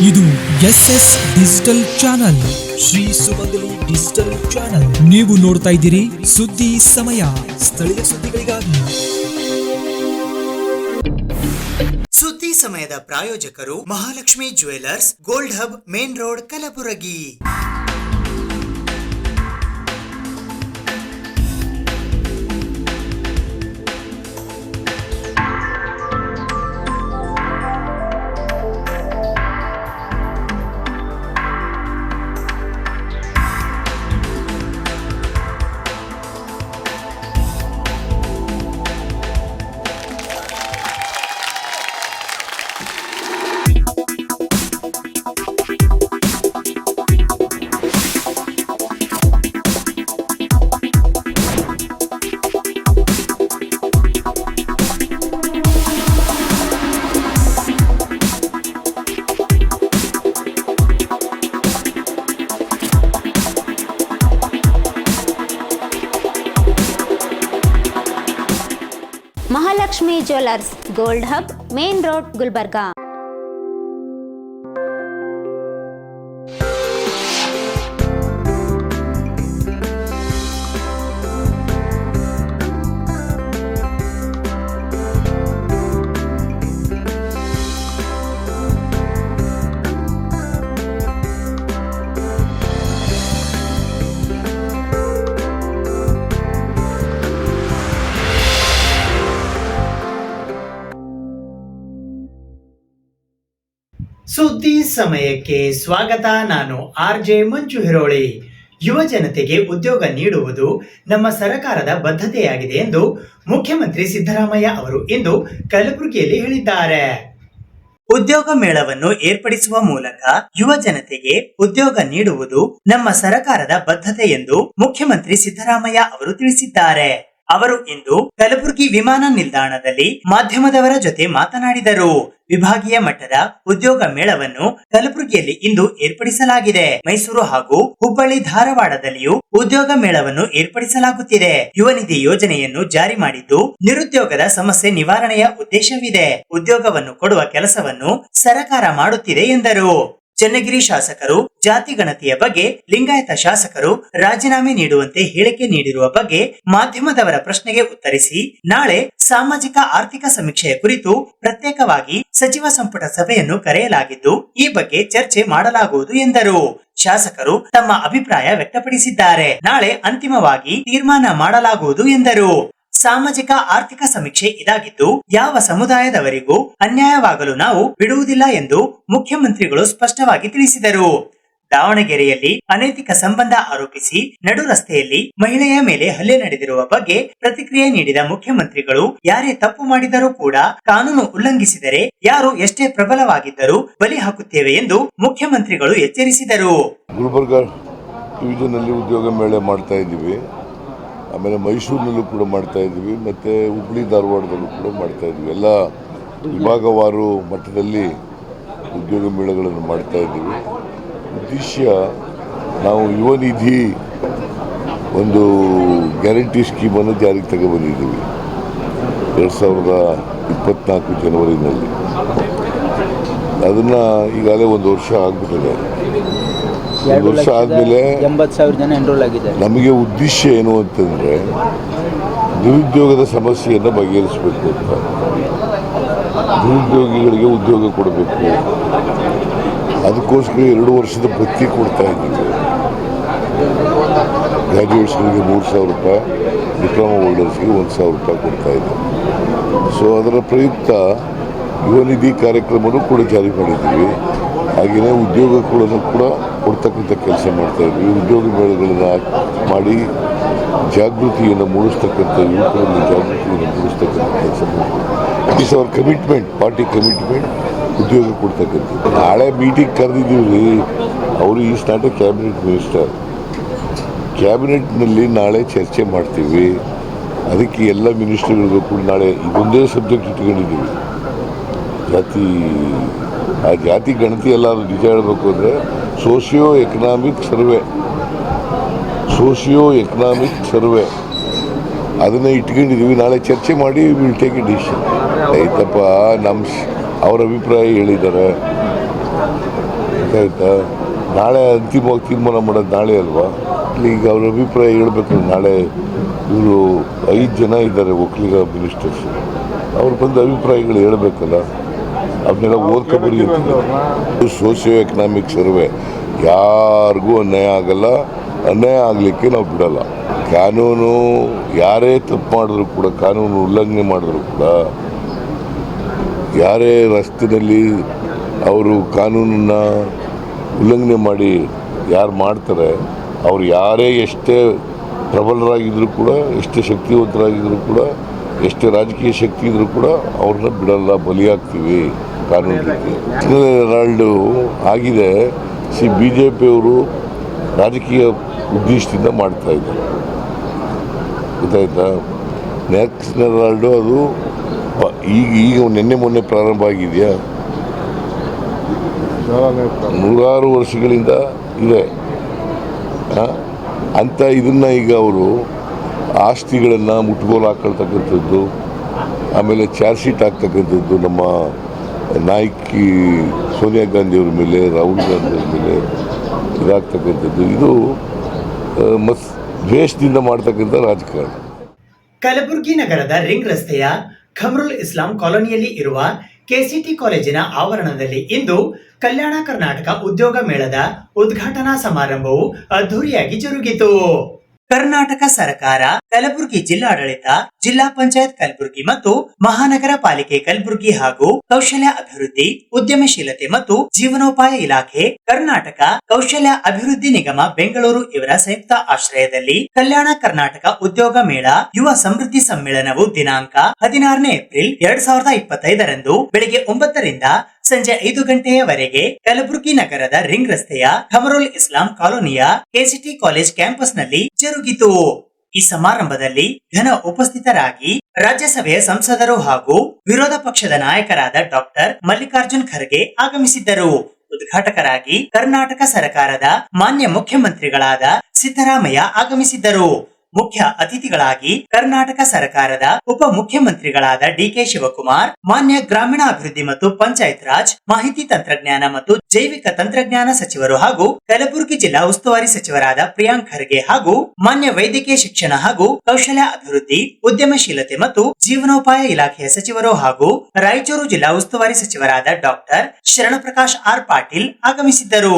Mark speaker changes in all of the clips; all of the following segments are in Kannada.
Speaker 1: ಇದು SS ಡಿಜಿಟಲ್ ಚಾನಲ್, ಶ್ರೀ ಸುಮಂಗಲಿ ಡಿಜಿಟಲ್ ಚಾನಲ್. ನೀವು ನೋಡ್ತಾ ಇದ್ದೀರಿ ಸುದ್ದಿ ಸಮಯ, ಸ್ಥಳೀಯ ಸುದ್ದಿಗಳಿಗಾಗಿ.
Speaker 2: ಸುದ್ದಿ ಸಮಯದ ಪ್ರಾಯೋಜಕರು Mahalakshmi jewellers, gold hub, main road, Kalaburagi.
Speaker 3: Mahalakshmi jewellers, gold hub, main road, Gulbarga.
Speaker 2: ಸುದ್ದಿ ಸಮಯಕ್ಕೆ ಸ್ವಾಗತ. ನಾನು RJ ಮಂಜು ಹಿರೋಳಿ. ಯುವ ಜನತೆಗೆ ಉದ್ಯೋಗ ನೀಡುವುದು ನಮ್ಮ ಸರ್ಕಾರದ ಬದ್ಧತೆಯಾಗಿದೆ ಎಂದು ಮುಖ್ಯಮಂತ್ರಿ ಸಿದ್ದರಾಮಯ್ಯ ಅವರು ಇಂದು ಕಲಬುರಗಿಯಲ್ಲಿ ಹೇಳಿದ್ದಾರೆ. ಉದ್ಯೋಗ ಮೇಳವನ್ನು ಏರ್ಪಡಿಸುವ ಮೂಲಕ ಯುವ ಜನತೆಗೆ ಉದ್ಯೋಗ ನೀಡುವುದು ನಮ್ಮ ಸರ್ಕಾರದ ಬದ್ಧತೆ ಎಂದು ಮುಖ್ಯಮಂತ್ರಿ ಸಿದ್ದರಾಮಯ್ಯ ಅವರು ತಿಳಿಸಿದ್ದಾರೆ. ಅವರು ಇಂದು ಕಲಬುರಗಿ ವಿಮಾನ ನಿಲ್ದಾಣದಲ್ಲಿ ಮಾಧ್ಯಮದವರ ಜೊತೆ ಮಾತನಾಡಿದರು. ವಿಭಾಗೀಯ ಮಟ್ಟದ ಉದ್ಯೋಗ ಮೇಳವನ್ನು ಕಲಬುರಗಿಯಲ್ಲಿ ಇಂದು ಏರ್ಪಡಿಸಲಾಗಿದೆ. ಮೈಸೂರು ಹಾಗೂ ಹುಬ್ಬಳ್ಳಿ, ಧಾರವಾಡದಲ್ಲಿಯೂ ಉದ್ಯೋಗ ಮೇಳವನ್ನು ಏರ್ಪಡಿಸಲಾಗುತ್ತಿದೆ. ಯುವ ನಿಧಿ ಯೋಜನೆಯನ್ನು ಜಾರಿ ಮಾಡಿದ್ದು ನಿರುದ್ಯೋಗದ ಸಮಸ್ಯೆ ನಿವಾರಣೆಯ ಉದ್ದೇಶವಿದೆ. ಉದ್ಯೋಗವನ್ನು ಕೊಡುವ ಕೆಲಸವನ್ನು ಸರ್ಕಾರ ಮಾಡುತ್ತಿದೆ ಎಂದರು. ಚನ್ನಗಿರಿ ಶಾಸಕರು ಜಾತಿ ಗಣತಿಯ ಬಗ್ಗೆ ಲಿಂಗಾಯತ ಶಾಸಕರು ರಾಜೀನಾಮೆ ನೀಡುವಂತೆ ಹೇಳಿಕೆ ನೀಡಿರುವ ಬಗ್ಗೆ ಮಾಧ್ಯಮದವರ ಪ್ರಶ್ನೆಗೆ ಉತ್ತರಿಸಿ, ನಾಳೆ ಸಾಮಾಜಿಕ ಆರ್ಥಿಕ ಸಮೀಕ್ಷೆಯ ಕುರಿತು ಪ್ರತ್ಯೇಕವಾಗಿ ಸಚಿವ ಸಂಪುಟ ಸಭೆಯನ್ನು ಕರೆಯಲಾಗಿದ್ದು ಈ ಬಗ್ಗೆ ಚರ್ಚೆ ಮಾಡಲಾಗುವುದು ಎಂದರು. ಶಾಸಕರು ತಮ್ಮ ಅಭಿಪ್ರಾಯ ವ್ಯಕ್ತಪಡಿಸಿದ್ದಾರೆ. ನಾಳೆ ಅಂತಿಮವಾಗಿ ತೀರ್ಮಾನ ಮಾಡಲಾಗುವುದು ಎಂದರು. ಸಾಮಾಜಿಕ ಆರ್ಥಿಕ ಸಮೀಕ್ಷೆ ಇದಾಗಿದ್ದು ಯಾವ ಸಮುದಾಯದವರಿಗೂ ಅನ್ಯಾಯವಾಗಲು ನಾವು ಬಿಡುವುದಿಲ್ಲ ಎಂದು ಮುಖ್ಯಮಂತ್ರಿಗಳು ಸ್ಪಷ್ಟವಾಗಿ ತಿಳಿಸಿದರು. ದಾವಣಗೆರೆಯಲ್ಲಿ ಅನೈತಿಕ ಸಂಬಂಧ ಆರೋಪಿಸಿ ನಡು ರಸ್ತೆಯಲ್ಲಿ ಮಹಿಳೆಯ ಮೇಲೆ ಹಲ್ಲೆ ನಡೆದಿರುವ ಬಗ್ಗೆ ಪ್ರತಿಕ್ರಿಯೆ ನೀಡಿದ ಮುಖ್ಯಮಂತ್ರಿಗಳು, ಯಾರೇ ತಪ್ಪು ಮಾಡಿದರೂ ಕೂಡ ಕಾನೂನು ಉಲ್ಲಂಘಿಸಿದರೆ ಯಾರು ಎಷ್ಟೇ ಪ್ರಬಲವಾಗಿದ್ದರೂ ಬಲಿ ಹಾಕುತ್ತೇವೆ ಎಂದು ಮುಖ್ಯಮಂತ್ರಿಗಳು ಎಚ್ಚರಿಸಿದರು.
Speaker 4: ಗುಲ್ಬರ್ಗಾ ಡಿವಿಷನ್ ಅಲ್ಲಿ ಉದ್ಯೋಗ ಮೇಳ ಮಾಡ್ತಾ ಇದ್ದೀವಿ. ಆಮೇಲೆ ಮೈಸೂರಿನಲ್ಲೂ ಕೂಡ ಮಾಡ್ತಾ ಇದ್ದೀವಿ, ಮತ್ತು ಹುಬ್ಬಳ್ಳಿ, ಧಾರವಾಡದಲ್ಲೂ ಕೂಡ ಮಾಡ್ತಾ ಇದ್ದೀವಿ. ಎಲ್ಲ ವಿಭಾಗವಾರು ಮಟ್ಟದಲ್ಲಿ ಉದ್ಯೋಗ ಮೇಳಗಳನ್ನು ಮಾಡ್ತಾ ಇದ್ದೀವಿ. ಉದ್ದೇಶ ನಾವು ಯುವ ನಿಧಿ ಒಂದು ಗ್ಯಾರಂಟಿ ಸ್ಕೀಮನ್ನು ಜಾರಿಗೆ ತಗೊಬಂದಿದ್ದೀವಿ 2024 ಜನವರಿನಲ್ಲಿ. ಅದನ್ನು ಈಗಾಗಲೇ ಒಂದು ವರ್ಷ ಆಗ್ಬಿಟ್ಟಿದೆ. ಒಂದು ವರ್ಷ ಆದಮೇಲೆ
Speaker 5: 80,000 ಜನ ಎನ್ರೋಲ್ ಆಗಿದ್ದಾರೆ.
Speaker 4: ನಮಗೆ ಉದ್ದೇಶ ಏನು ಅಂತಂದರೆ ನಿರುದ್ಯೋಗದ ಸಮಸ್ಯೆಯನ್ನು ಬಗೆಹರಿಸಬೇಕು ಅಂತ. ನಿರುದ್ಯೋಗಿಗಳಿಗೆ ಉದ್ಯೋಗ ಕೊಡಬೇಕು. ಅದಕ್ಕೋಸ್ಕರ 2 ವರ್ಷದ ಭತ್ಯೆ ಕೊಡ್ತಾ ಇದ್ದೀವಿ. ಗ್ರ್ಯಾಜುಯೇಟ್ಸ್ಗಳಿಗೆ 3,000 ರೂಪಾಯಿ, ಡಿಪ್ಲೊಮಾ ಹೋಲ್ಡರ್ಸ್ಗೆ 1,000 ರೂಪಾಯಿ ಕೊಡ್ತಾ ಇದ್ದೀವಿ. ಸೊ ಅದರ ಪ್ರಯುಕ್ತ ಯುವ ನಿಧಿ ಕಾರ್ಯಕ್ರಮನೂ ಕೂಡ ಜಾರಿ ಮಾಡಿದ್ದೀವಿ. ಹಾಗೆಯೇ ಉದ್ಯೋಗಗಳನ್ನು ಕೂಡ ಕೊಡ್ತಕ್ಕಂಥ ಕೆಲಸ ಮಾಡ್ತಾ ಇದ್ವಿ. ಉದ್ಯೋಗ ಮೇಳಗಳನ್ನು ಮಾಡಿ ಜಾಗೃತಿಯನ್ನು ಮೂಡಿಸ್ತಕ್ಕಂಥ, ಯುವಕರಲ್ಲಿ ಜಾಗೃತಿಯನ್ನು ಮೂಡಿಸ್ತಕ್ಕಂಥ ಕೆಲಸ ಮಾಡ್ತೀವಿ. It's our commitment, party commitment, ಉದ್ಯೋಗ ಕೊಡ್ತಕ್ಕಂಥದ್ದು. ನಾಳೆ ಮೀಟಿಂಗ್ ಕರೆದಿದ್ದೀವಿ. ಅವರು is not a cabinet minister. ಕ್ಯಾಬಿನೆಟ್ನಲ್ಲಿ ನಾಳೆ ಚರ್ಚೆ ಮಾಡ್ತೀವಿ. ಅದಕ್ಕೆ ಎಲ್ಲ ಮಿನಿಸ್ಟರ್ಗಳಿಗೂ ಕೂಡ ನಾಳೆ ಇದೊಂದೇ ಸಬ್ಜೆಕ್ಟ್ ಇಟ್ಕೊಂಡಿದ್ದೀವಿ. ಜಾತಿ ಗಣತಿ ಎಲ್ಲ ನಿಜ ಹೇಳಬೇಕು ಅಂದರೆ ಸೋಷಿಯೋ ಎಕನಾಮಿಕ್ ಸರ್ವೆ ಅದನ್ನು ಇಟ್ಕೊಂಡಿದ್ದೀವಿ. ನಾಳೆ ಚರ್ಚೆ ಮಾಡಿ ವಿಲ್ ಟೇಕ್ ಎ ಡಿಸಿಷನ್. ಆಯ್ತಪ್ಪ, ಅವ್ರ ಅಭಿಪ್ರಾಯ ಹೇಳಿದ್ದಾರೆ. ಗೊತ್ತಾಯ್ತಾ? ನಾಳೆ ಅಂತಿಮವಾಗಿ ತೀರ್ಮಾನ ಮಾಡೋದು ನಾಳೆ ಅಲ್ವಾ? ಈಗ ಅವ್ರ ಅಭಿಪ್ರಾಯ ಹೇಳ್ಬೇಕಂದ್ರೆ ನಾಳೆ ಇವರು 5 ಜನ ಇದ್ದಾರೆ ಒಕ್ಕಲಿಗ ಮಿನಿಸ್ಟರ್ಸ್, ಅವ್ರು ಬಂದು ಅಭಿಪ್ರಾಯಗಳು ಹೇಳ್ಬೇಕಲ್ಲ, ಅವನ್ನೆಲ್ಲ ಓದ್ಕೊಬರಿ. ಸೋಷಿಯೋ ಎಕನಾಮಿಕ್ ಸರ್ವೆ, ಯಾರಿಗೂ ಅನ್ಯಾಯ ಆಗಲ್ಲ, ಅನ್ಯಾಯ ಆಗಲಿಕ್ಕೆ ನಾವು ಬಿಡಲ್ಲ. ಕಾನೂನು ಯಾರೇ ತಪ್ಪು ಮಾಡಿದ್ರು ಕೂಡ, ಕಾನೂನು ಉಲ್ಲಂಘನೆ ಮಾಡಿದ್ರು ಕೂಡ, ಯಾರೇ ರಸ್ತೆಯಲ್ಲಿ ಅವರು ಕಾನೂನನ್ನು ಉಲ್ಲಂಘನೆ ಮಾಡಿ ಯಾರು ಮಾಡ್ತಾರೆ, ಅವ್ರು ಯಾರೇ ಎಷ್ಟೇ ಪ್ರಬಲರಾಗಿದ್ದರೂ ಕೂಡ, ಎಷ್ಟೇ ಶಕ್ತಿವಂತರಾಗಿದ್ದರೂ ಕೂಡ, ಎಷ್ಟೇ ರಾಜಕೀಯ ಶಕ್ತಿ ಇದ್ದರೂ ಕೂಡ ಅವ್ರನ್ನ ಬಿಡಲ್ಲ, ಬಲಿಯಾಗ್ತೀವಿ ಕಾನೂನಿಗೆ. ಹೆರಾಲ್ಡು ಆಗಿದೆ. BJP ಅವರು ರಾಜಕೀಯ ಉದ್ದೇಶದಿಂದ ಮಾಡ್ತಾ ಇದ್ದಾರೆ, ಗೊತ್ತಾಯ್ತಾ? ನ್ಯಾಷನಲ್ ಹೆರಾಲ್ಡು ಅದು ಈಗ ನಿನ್ನೆ ಮೊನ್ನೆ ಪ್ರಾರಂಭ ಆಗಿದೆಯಾ? 100 ವರ್ಷಗಳಿಂದ ಇದೆ ಅಂತ. ಇದನ್ನು ಈಗ ಅವರು ಆಸ್ತಿಗಳನ್ನು ಮುಟ್ಗೋಲು ಹಾಕೊಳ್ತಕ್ಕಂಥದ್ದು, ಆಮೇಲೆ ಚಾರ್ಜ್ ಶೀಟ್ ಹಾಕ್ತಕ್ಕಂಥದ್ದು ನಮ್ಮ ನಾಯಕಿ ಸೋನಿಯಾ ಗಾಂಧಿಯವ್ರ ಮೇಲೆ, ರಾಹುಲ್ ಗಾಂಧಿಯವ್ರ ಮೇಲೆ ಇದಾಗ್ತಕ್ಕಂಥದ್ದು, ಇದು ದ್ವೇಷದಿಂದ ಮಾಡ್ತಕ್ಕಂಥ ರಾಜಕಾರಣ.
Speaker 2: ಕಲಬುರಗಿ ನಗರದ ರಿಂಗ್ ರಸ್ತೆಯ ಖಮ್ರುಲ್ ಇಸ್ಲಾಂ ಕಾಲೋನಿಯಲ್ಲಿ ಇರುವ ಕೆಸಿಟಿ ಕಾಲೇಜಿನ ಆವರಣದಲ್ಲಿ ಇಂದು ಕಲ್ಯಾಣ ಕರ್ನಾಟಕ ಉದ್ಯೋಗ ಮೇಳದ ಉದ್ಘಾಟನಾ ಸಮಾರಂಭವು ಅದ್ದೂರಿಯಾಗಿ ಜರುಗಿತು. ಕರ್ನಾಟಕ ಸರ್ಕಾರ, ಕಲಬುರಗಿ ಜಿಲ್ಲಾಡಳಿತ, ಜಿಲ್ಲಾ ಪಂಚಾಯತ್ ಕಲಬುರಗಿ ಮತ್ತು ಮಹಾನಗರ ಪಾಲಿಕೆ ಕಲಬುರಗಿ ಹಾಗೂ ಕೌಶಲ್ಯ ಅಭಿವೃದ್ಧಿ, ಉದ್ಯಮಶೀಲತೆ ಮತ್ತು ಜೀವನೋಪಾಯ ಇಲಾಖೆ, ಕರ್ನಾಟಕ ಕೌಶಲ್ಯ ಅಭಿವೃದ್ಧಿ ನಿಗಮ ಬೆಂಗಳೂರು ಇವರ ಸಂಯುಕ್ತ ಆಶ್ರಯದಲ್ಲಿ ಕಲ್ಯಾಣ ಕರ್ನಾಟಕ ಉದ್ಯೋಗ ಮೇಳ ಯುವ ಸಮೃದ್ಧಿ ಸಮ್ಮೇಳನವು ದಿನಾಂಕ 16ನೇ ಏಪ್ರಿಲ್ 2025ರಂದು ಬೆಳಿಗ್ಗೆ 9 ರಿಂದ ಸಂಜೆ 5 ಗಂಟೆಯವರೆಗೆ ಕಲಬುರಗಿ ನಗರದ ರಿಂಗ್ ರಸ್ತೆಯ ಖಮರುಲ್ ಇಸ್ಲಾಂ ಕಾಲೋನಿಯ ಕೆಸಿಟಿ ಕಾಲೇಜ್ ಕ್ಯಾಂಪಸ್ ನಲ್ಲಿ ಜರುಗಿತು. ಈ ಸಮಾರಂಭದಲ್ಲಿ ಘನ ಉಪಸ್ಥಿತರಾಗಿ ರಾಜ್ಯಸಭೆಯ ಸಂಸದರು ಹಾಗೂ ವಿರೋಧ ಪಕ್ಷದ ನಾಯಕರಾದ ಡಾಕ್ಟರ್ ಮಲ್ಲಿಕಾರ್ಜುನ್ ಖರ್ಗೆ ಆಗಮಿಸಿದ್ದರು. ಉದ್ಘಾಟಕರಾಗಿ ಕರ್ನಾಟಕ ಸರ್ಕಾರದ ಮಾನ್ಯ ಮುಖ್ಯಮಂತ್ರಿಗಳಾದ ಸಿದ್ದರಾಮಯ್ಯ ಆಗಮಿಸಿದ್ದರು. ಮುಖ್ಯ ಅತಿಥಿಗಳಾಗಿ ಕರ್ನಾಟಕ ಸರ್ಕಾರದ ಉಪ ಮುಖ್ಯಮಂತ್ರಿಗಳಾದ ಡಿಕೆ ಶಿವಕುಮಾರ್, ಮಾನ್ಯ ಗ್ರಾಮೀಣಾಭಿವೃದ್ಧಿ ಮತ್ತು ಪಂಚಾಯತ್ ರಾಜ್, ಮಾಹಿತಿ ತಂತ್ರಜ್ಞಾನ ಮತ್ತು ಜೈವಿಕ ತಂತ್ರಜ್ಞಾನ ಸಚಿವರು ಹಾಗೂ ಕಲಬುರಗಿ ಜಿಲ್ಲಾ ಉಸ್ತುವಾರಿ ಸಚಿವರಾದ ಪ್ರಿಯಾಂಕ್ ಖರ್ಗೆ ಹಾಗೂ ಮಾನ್ಯ ವೈದ್ಯಕೀಯ ಶಿಕ್ಷಣ ಹಾಗೂ ಕೌಶಲ್ಯ ಅಭಿವೃದ್ಧಿ, ಉದ್ಯಮಶೀಲತೆ ಮತ್ತು ಜೀವನೋಪಾಯ ಇಲಾಖೆಯ ಸಚಿವರು ಹಾಗೂ ರಾಯಚೂರು ಜಿಲ್ಲಾ ಉಸ್ತುವಾರಿ ಸಚಿವರಾದ ಡಾಕ್ಟರ್ ಶರಣಪ್ರಕಾಶ್ ಆರ್ ಪಾಟೀಲ್ ಆಗಮಿಸಿದ್ದರು.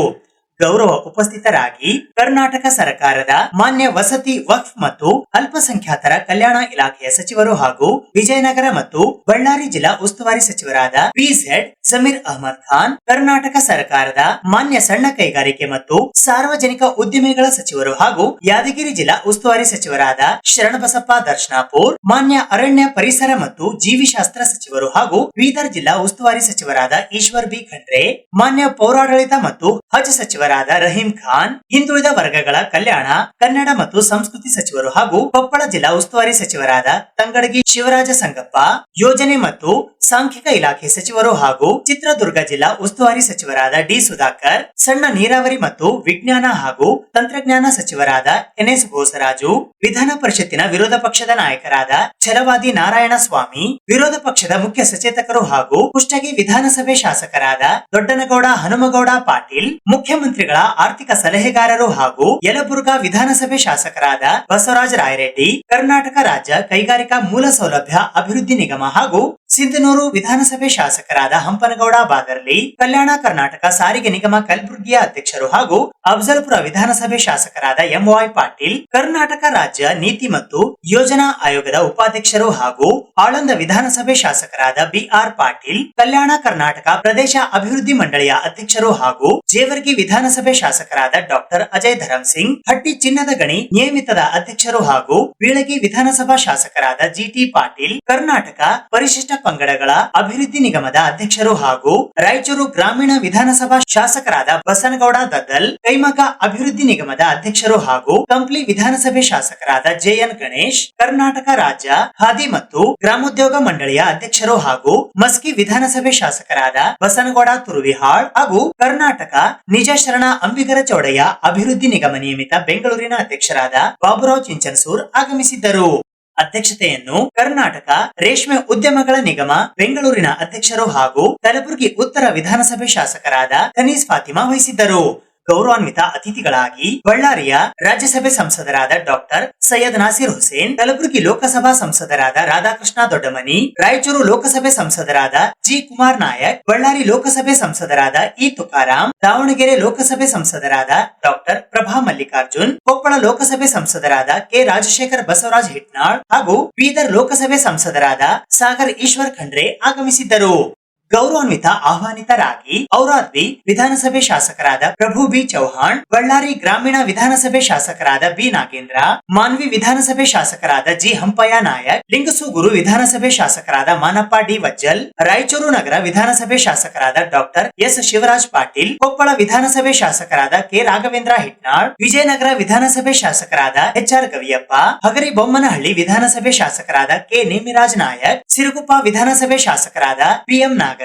Speaker 2: ಗೌರವ ಉಪಸ್ಥಿತರಾಗಿ ಕರ್ನಾಟಕ ಸರ್ಕಾರದ ಮಾನ್ಯ ವಸತಿ, ವಕ್ಫ್ ಮತ್ತು ಅಲ್ಪಸಂಖ್ಯಾತರ ಕಲ್ಯಾಣ ಇಲಾಖೆಯ ಸಚಿವರು ಹಾಗೂ ವಿಜಯನಗರ ಮತ್ತು ಬಳ್ಳಾರಿ ಜಿಲ್ಲಾ ಉಸ್ತುವಾರಿ ಸಚಿವರಾದ ಪಿಝೆಡ್ ಜಮೀರ್ ಅಹಮದ್ ಖಾನ್, ಕರ್ನಾಟಕ ಸರ್ಕಾರದ ಮಾನ್ಯ ಸಣ್ಣ ಕೈಗಾರಿಕೆ ಮತ್ತು ಸಾರ್ವಜನಿಕ ಉದ್ದಿಮೆಗಳ ಸಚಿವರು ಹಾಗೂ ಯಾದಗಿರಿ ಜಿಲ್ಲಾ ಉಸ್ತುವಾರಿ ಸಚಿವರಾದ ಶರಣಬಸಪ್ಪ ದರ್ಶನಾಪುರ್, ಮಾನ್ಯ ಅರಣ್ಯ ಪರಿಸರ ಮತ್ತು ಜೀವಿಶಾಸ್ತ್ರ ಸಚಿವರು ಹಾಗೂ ಬೀದರ್ ಜಿಲ್ಲಾ ಉಸ್ತುವಾರಿ ಸಚಿವರಾದ ಈಶ್ವರ್ ಬಿ ಖಂಡ್ರೆ, ಮಾನ್ಯ ಪೌರಾಡಳಿತ ಮತ್ತು ಹಜ್ ಸಚಿವರಾದ ರಹೀಂ ಖಾನ್, ಹಿಂದುಳಿದ ವರ್ಗಗಳ ಕಲ್ಯಾಣ, ಕನ್ನಡ ಮತ್ತು ಸಂಸ್ಕೃತಿ ಸಚಿವರು ಹಾಗೂ ಕೊಪ್ಪಳ ಜಿಲ್ಲಾ ಉಸ್ತುವಾರಿ ಸಚಿವರಾದ ತಂಗಡಗಿ ಶಿವರಾಜ ಸಂಗಪ್ಪ, ಯೋಜನೆ ಮತ್ತು ಸಾಂಖ್ಯಿಕ ಇಲಾಖೆ ಸಚಿವರು ಹಾಗೂ ಚಿತ್ರದುರ್ಗ ಜಿಲ್ಲಾ ಉಸ್ತುವಾರಿ ಸಚಿವರಾದ ಡಿ ಸುಧಾಕರ್, ಸಣ್ಣ ನೀರಾವರಿ ಮತ್ತು ವಿಜ್ಞಾನ ಹಾಗೂ ತಂತ್ರಜ್ಞಾನ ಸಚಿವರಾದ ಎನ್ಎಸ್ ಬೋಸರಾಜು, ವಿಧಾನ ಪರಿಷತ್ತಿನ ವಿರೋಧ ಪಕ್ಷದ ನಾಯಕರಾದ ಛಲವಾದಿ ನಾರಾಯಣ ಸ್ವಾಮಿ, ವಿರೋಧ ಪಕ್ಷದ ಮುಖ್ಯ ಸಚೇತಕರು ಹಾಗೂ ಕುಷ್ಟಗಿ ವಿಧಾನಸಭೆ ಶಾಸಕರಾದ ದೊಡ್ಡನಗೌಡ ಹನುಮಗೌಡ ಪಾಟೀಲ್, ಮುಖ್ಯಮಂತ್ರಿಗಳ ಆರ್ಥಿಕ ಸಲಹೆಗಾರರು ಹಾಗೂ ಯಲಬುರ್ಗಾ ವಿಧಾನಸಭೆ ಶಾಸಕರಾದ ಬಸವರಾಜ ರಾಯರೆಡ್ಡಿ, ಕರ್ನಾಟಕ ರಾಜ್ಯ ಕೈಗಾರಿಕಾ ಮೂಲ ಸೌಲಭ್ಯ ಅಭಿವೃದ್ಧಿ ನಿಗಮ ಹಾಗೂ ಸಿಂಧನೂರು ವಿಧಾನಸಭೆ ಶಾಸಕರಾದ ಹಂಪನಗೌಡ ಬಾದರ್ಲಿ, ಕಲ್ಯಾಣ ಕರ್ನಾಟಕ ಸಾರಿಗೆ ನಿಗಮ ಕಲಬುರಗಿಯ ಅಧ್ಯಕ್ಷರು ಹಾಗೂ ಅಫಜಲ್ಪುರ ವಿಧಾನಸಭೆ ಶಾಸಕರಾದ ಎಂವೈ ಪಾಟೀಲ್, ಕರ್ನಾಟಕ ರಾಜ್ಯ ನೀತಿ ಮತ್ತು ಯೋಜನಾ ಆಯೋಗದ ಉಪಾಧ್ಯಕ್ಷರು ಹಾಗೂ ಆಳಂದ ವಿಧಾನಸಭೆ ಶಾಸಕರಾದ ಬಿಆರ್ ಪಾಟೀಲ್, ಕಲ್ಯಾಣ ಕರ್ನಾಟಕ ಪ್ರದೇಶ ಅಭಿವೃದ್ಧಿ ಮಂಡಳಿಯ ಅಧ್ಯಕ್ಷರು ಹಾಗೂ ಜೇವರ್ಗಿ ವಿಧಾನಸಭೆ ಶಾಸಕರಾದ ಡಾಕ್ಟರ್ ಅಜಯ್ ಧರಮ್ ಸಿಂಗ್, ಹಟ್ಟಿ ಚಿನ್ನದ ಗಣಿ ನಿಯಮಿತದ ಅಧ್ಯಕ್ಷರು ಹಾಗೂ ಬೀಳಗಿ ವಿಧಾನಸಭಾ ಶಾಸಕರಾದ ಜಿಟಿ ಪಾಟೀಲ್, ಕರ್ನಾಟಕ ಪರಿಶಿಷ್ಟ ಪಂಗಡಗಳ ಅಭಿವೃದ್ಧಿ ನಿಗಮದ ಅಧ್ಯಕ್ಷರು ಹಾಗೂ ರಾಯಚೂರು ಗ್ರಾಮೀಣ ವಿಧಾನಸಭಾ ಶಾಸಕರಾದ ಬಸನಗೌಡ ದದ್ದಲ್, ಕೈಮಗ್ಗ ಅಭಿವೃದ್ಧಿ ನಿಗಮದ ಅಧ್ಯಕ್ಷರು ಹಾಗೂ ಕಂಪ್ಲಿ ವಿಧಾನಸಭೆ ಶಾಸಕರಾದ ಜೆಎನ್ ಗಣೇಶ್, ಕರ್ನಾಟಕ ರಾಜ್ಯ ಖಾದಿ ಮತ್ತು ಗ್ರಾಮೋದ್ಯೋಗ ಮಂಡಳಿಯ ಅಧ್ಯಕ್ಷರು ಹಾಗೂ ಮಸ್ಕಿ ವಿಧಾನಸಭೆ ಶಾಸಕರಾದ ಬಸನಗೌಡ ತುರುವಿಹಾಳ್ ಹಾಗೂ ಕರ್ನಾಟಕ ನಿಜ ಶರಣ ಅಂಬಿಗರ ಚೌಡಯ್ಯ ಅಭಿವೃದ್ಧಿ ನಿಗಮ ನಿಯಮಿತ ಬೆಂಗಳೂರಿನ ಅಧ್ಯಕ್ಷರಾದ ಬಾಬುರಾವ್ ಚಿಂಚನ್ಸೂರ್ ಆಗಮಿಸಿದ್ದರು. ಅಧ್ಯಕ್ಷತೆಯನ್ನು ಕರ್ನಾಟಕ ರೇಷ್ಮೆ ಉದ್ಯಮಗಳ ನಿಗಮ ಬೆಂಗಳೂರಿನ ಅಧ್ಯಕ್ಷರು ಹಾಗೂ ಕಲಬುರಗಿ ಉತ್ತರ ವಿಧಾನಸಭೆ ಶಾಸಕರಾದ ಖನೀಜ್ ಫಾತಿಮಾ ವಹಿಸಿದ್ದರು. ಗೌರವಾನ್ವಿತ ಅತಿಥಿಗಳಾಗಿ ಬಳ್ಳಾರಿಯ ರಾಜ್ಯಸಭೆ ಸಂಸದರಾದ ಡಾಕ್ಟರ್ ಸೈಯದ್ ನಾಸೀರ್ ಹುಸೇನ್, ಕಲಬುರಗಿ ಲೋಕಸಭಾ ಸಂಸದರಾದ ರಾಧಾಕೃಷ್ಣ ದೊಡ್ಡಮನಿ, ರಾಯಚೂರು ಲೋಕಸಭೆ ಸಂಸದರಾದ ಜಿ ಕುಮಾರ್ ನಾಯಕ್, ಬಳ್ಳಾರಿ ಲೋಕಸಭೆ ಸಂಸದರಾದ ಇ ತುಕಾರಾಂ, ದಾವಣಗೆರೆ ಲೋಕಸಭೆ ಸಂಸದರಾದ ಡಾಕ್ಟರ್ ಪ್ರಭಾ ಮಲ್ಲಿಕಾರ್ಜುನ್, ಕೊಪ್ಪಳ ಲೋಕಸಭೆ ಸಂಸದರಾದ ಕೆ ರಾಜಶೇಖರ್ ಬಸವರಾಜ್ ಹಿಟ್ನಾಳ್ ಹಾಗೂ ಬೀದರ್ ಲೋಕಸಭೆ ಸಂಸದರಾದ ಸಾಗರ್ ಈಶ್ವರ್ ಖಂಡ್ರೆ ಆಗಮಿಸಿದ್ದರು. ಗೌರವಾನ್ವಿತ ಆಹ್ವಾನಿತರಾಗಿ ಔರಾದ್ವಿ ವಿಧಾನಸಭೆ ಶಾಸಕರಾದ ಪ್ರಭು ಬಿ ಚೌಹಾಣ್, ಬಳ್ಳಾರಿ ಗ್ರಾಮೀಣ ವಿಧಾನಸಭೆ ಶಾಸಕರಾದ ಬಿ ನಾಗೇಂದ್ರ, ಮಾನ್ವಿ ವಿಧಾನಸಭೆ ಶಾಸಕರಾದ ಜಿ ಹಂಪಯ್ಯ ನಾಯಕ್, ಲಿಂಗಸೂಗೂರು ವಿಧಾನಸಭೆ ಶಾಸಕರಾದ ಮಾನಪ್ಪ ಡಿ ವಜ್ಜಲ್, ರಾಯಚೂರು ನಗರ ವಿಧಾನಸಭೆ ಶಾಸಕರಾದ ಡಾಕ್ಟರ್ ಎಸ್ ಶಿವರಾಜ್ ಪಾಟೀಲ್, ಕೊಪ್ಪಳ ವಿಧಾನಸಭೆ ಶಾಸಕರಾದ ಕೆ ರಾಘವೇಂದ್ರ ಹಿಟ್ನಾಳ್, ವಿಜಯನಗರ ವಿಧಾನಸಭೆ ಶಾಸಕರಾದ ಎಚ್ ಆರ್ ಗವಿಯಪ್ಪ, ಹಗರಿಬೊಮ್ಮನಹಳ್ಳಿ ವಿಧಾನಸಭೆ ಶಾಸಕರಾದ ಕೆ ನೇಮಿರಾಜ್ ನಾಯಕ್, ಸಿರುಗುಪ್ಪ ವಿಧಾನಸಭೆ ಶಾಸಕರಾದ ಪಿಎಂ ನಾಗರಾಜ್,